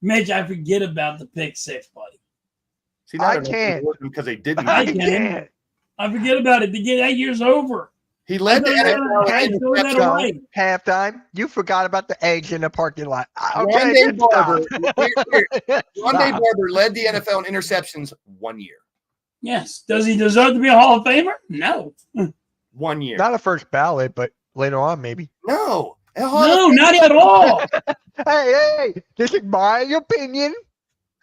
Mitch, I forget about the pick six, buddy. See, I can't because they didn't. I can't. I forget about it. That year's over. He led the NFL I in threw that interceptions. away. Halftime, you forgot about the eggs in the parking lot. Rondé Okay, Barber, stop. Rondé Barber led the NFL in interceptions 1 year. Yes. Does he deserve to be a Hall of Famer? No. 1 year. Not a first ballot, but later on, maybe. No. No, not at all. Hey, this is my opinion.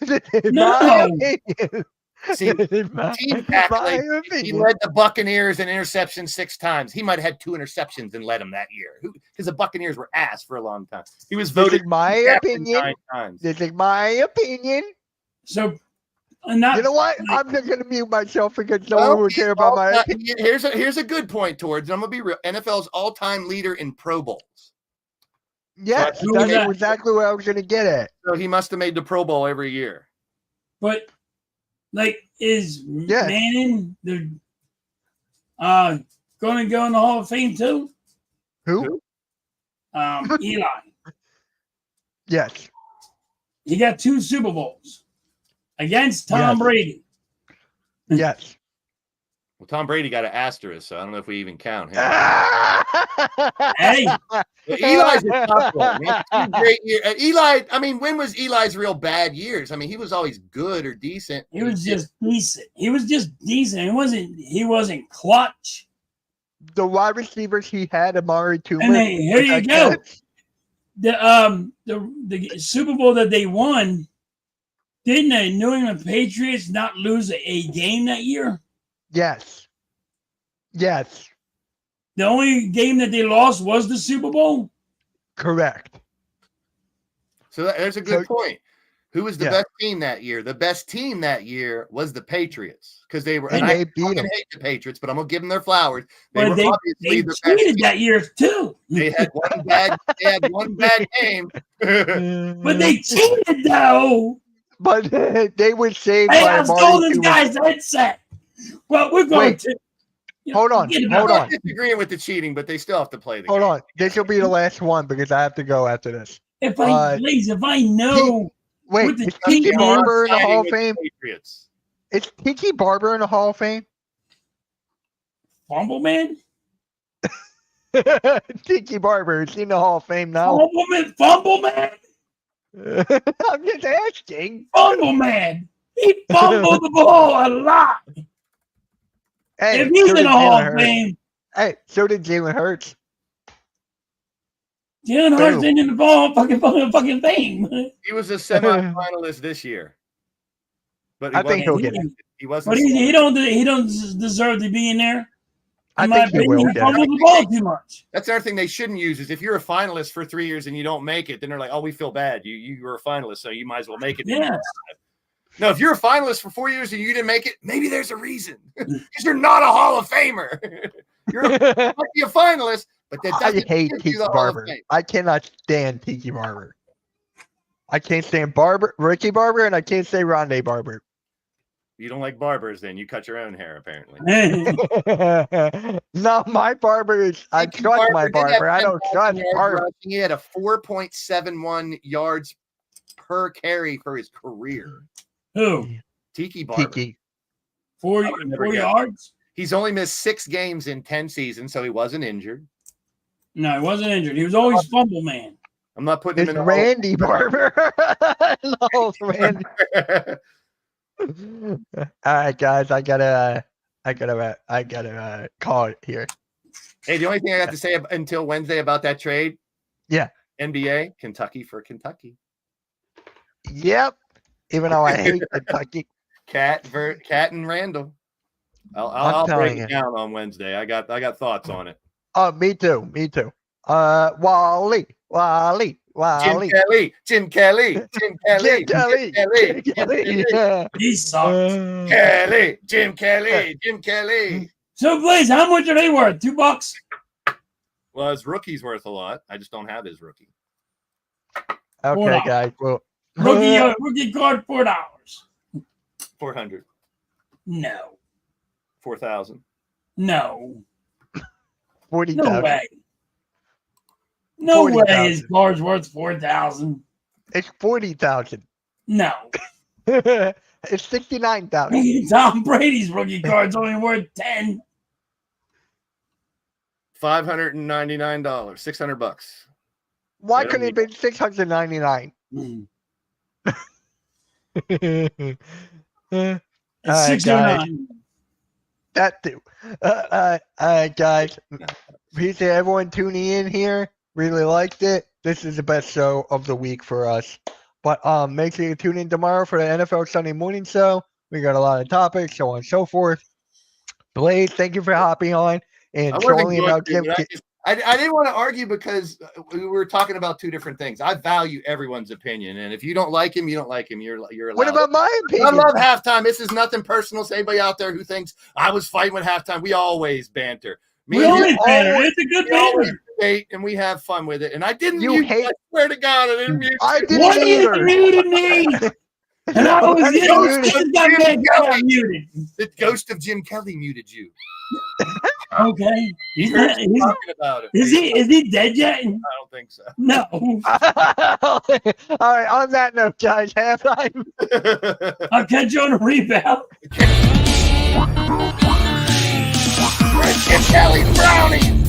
This is No. my opinion. See, This is my team accolades. He opinion. led the Buccaneers in interceptions 6 times. He might have had 2 interceptions and led them that year. Because the Buccaneers were ass for a long time. He was This voted is my captain opinion. 9 times. This is my opinion. So, not You know what? like- I'm just gonna mute myself because no one will care about my opinion. Here's a good point towards. I'm gonna be real. NFL's all-time leader in Pro Bowls. Yes, Who was that's that? exactly what I was gonna get at. So he must have made the Pro Bowl every year. But like, is Yes. Manning the going to go in the Hall of Fame too? Who? Eli. Yes. He got 2 Super Bowls against Tom Yes. Brady. Yes. Well, Tom Brady got an asterisk, so I don't know if we even count him. Hey, But Eli's a tough one. He had 2 great years. Eli, I mean, when was Eli's real bad years? I mean, he was always good or decent. he was just decent. He was just decent. He wasn't clutch. The wide receivers he had, Amari Toomer. And then, here you go. The Super Bowl that they won, didn't the New England Patriots not lose a game that year? Yes. Yes. The only game that they lost was the Super Bowl. Correct. So there's a good point. Who was the Yeah. best team that year? The best team that year was the Patriots because they were. And And I they beat fucking them. hate the Patriots, but I'm gonna give them their flowers. But were they obviously the best cheated team. that year too. They had one bad. They had one bad game. But they cheated though. But they were saved Hey, by I Amari stole this Toomer. guy's headset. Well, we're going Wait. to. Hold on, forget hold about I'm on. not disagreeing with the cheating, but they still have to play the Hold game. on. This will be the last one because I have to go after this. If I know Wait, With the is team Tiki on Barber in the Siding Hall of with the Fame? Patriots. Is Tiki Barber in the Hall of Fame? Fumble Man, Tiki Barber is in the Hall of Fame now. Fumble Man, I'm just asking. Fumble Man. He fumbled the ball a lot. Hey, If he's so in did the Hall Jalen of Hurts. Fame, Hey, so did Jalen Hurts. Jalen Hurts Boom. ain't in the ball fucking Fame. He was a semifinalist this year, but I think he'll wasn't- get it. He wasn't. But he don't deserve to be in there. I In my think he opinion, will he get it. fumbled the ball too much. That's another thing they shouldn't use is if you're a finalist for 3 years and you don't make it, then they're like, "Oh, we feel bad. You were a finalist, so you might as well make it." Yeah. No, if you're a finalist for 4 years and you didn't make it, maybe there's a reason because you're not a Hall of Famer. You might be a finalist, but that I doesn't hate give Tiki you the Hall of Barber. Fame. I cannot stand Tiki Barber. I can't stand Ricky Barber, and I can't say Rondé Barber. You don't like barbers, then you cut your own hair, apparently. No, my barber is. I Tiki trust my did have barber. I don't 10,000 trust yards barber. rushing. He had a 4.71 yards per carry for his career. Who? Tiki Barber. Tiki. Four I would never guess. yards? He's only missed 6 games in 10 seasons, so he wasn't injured. No, he wasn't injured. He was always fumble man. I'm not putting him It's in the Randy Barber. No, Randy. All right, guys. I gotta call it here. Hey, the only thing I got to say until Wednesday about that trade, Yeah. NBA, Kentucky for Kentucky. Yep. Even though I hate Kentucky. Cat and Randall. I'll I'm break telling it you. down on Wednesday. I got thoughts on it. Oh, me too. Wally. Jim Kelly. Yeah. He sucked. Jim Kelly. So, Blaze, how much are they worth? $2? Well, his rookie's worth a lot. I just don't have his rookie. Okay, $4. guys. Well, Rookie card, $4. 400. No. 4,000. No. 40,000. No way. No way 40,000. his card's worth 4,000. It's 40,000. No. It's 69,000. Tom Brady's rookie card's only worth 10. $599, $600. Why They don't couldn't it have been 699? It's Alright, 609. That too. All right, guys. Appreciate everyone tuning in here. Really liked it. This is the best show of the week for us. But make sure you tune in tomorrow for the NFL Sunday morning show. We got a lot of topics, so on and so forth. Blaze, thank you for hopping on and I wasn't showing me going about to, Jim. but I didn't want to argue because we were talking about two different things. I value everyone's opinion, and if you don't like him, you don't like him. You're allowed. What about my I opinion? love halftime. This is nothing personal. So anybody out there who thinks I was fighting with halftime, we always banter. We always banter. It's a good banter. Debate, and we have fun with it. And I didn't You mute. hate- I swear to God, I didn't mute. I didn't What either. you muted me? And I was got muted. The ghost of Jim Kelly muted you. Okay. He's We're not, just he's, talking about it. is he dead yet? I don't think so. No. All right, on that note, guys, halftime. I'll catch you on a rebound. Jim Kelly brownie.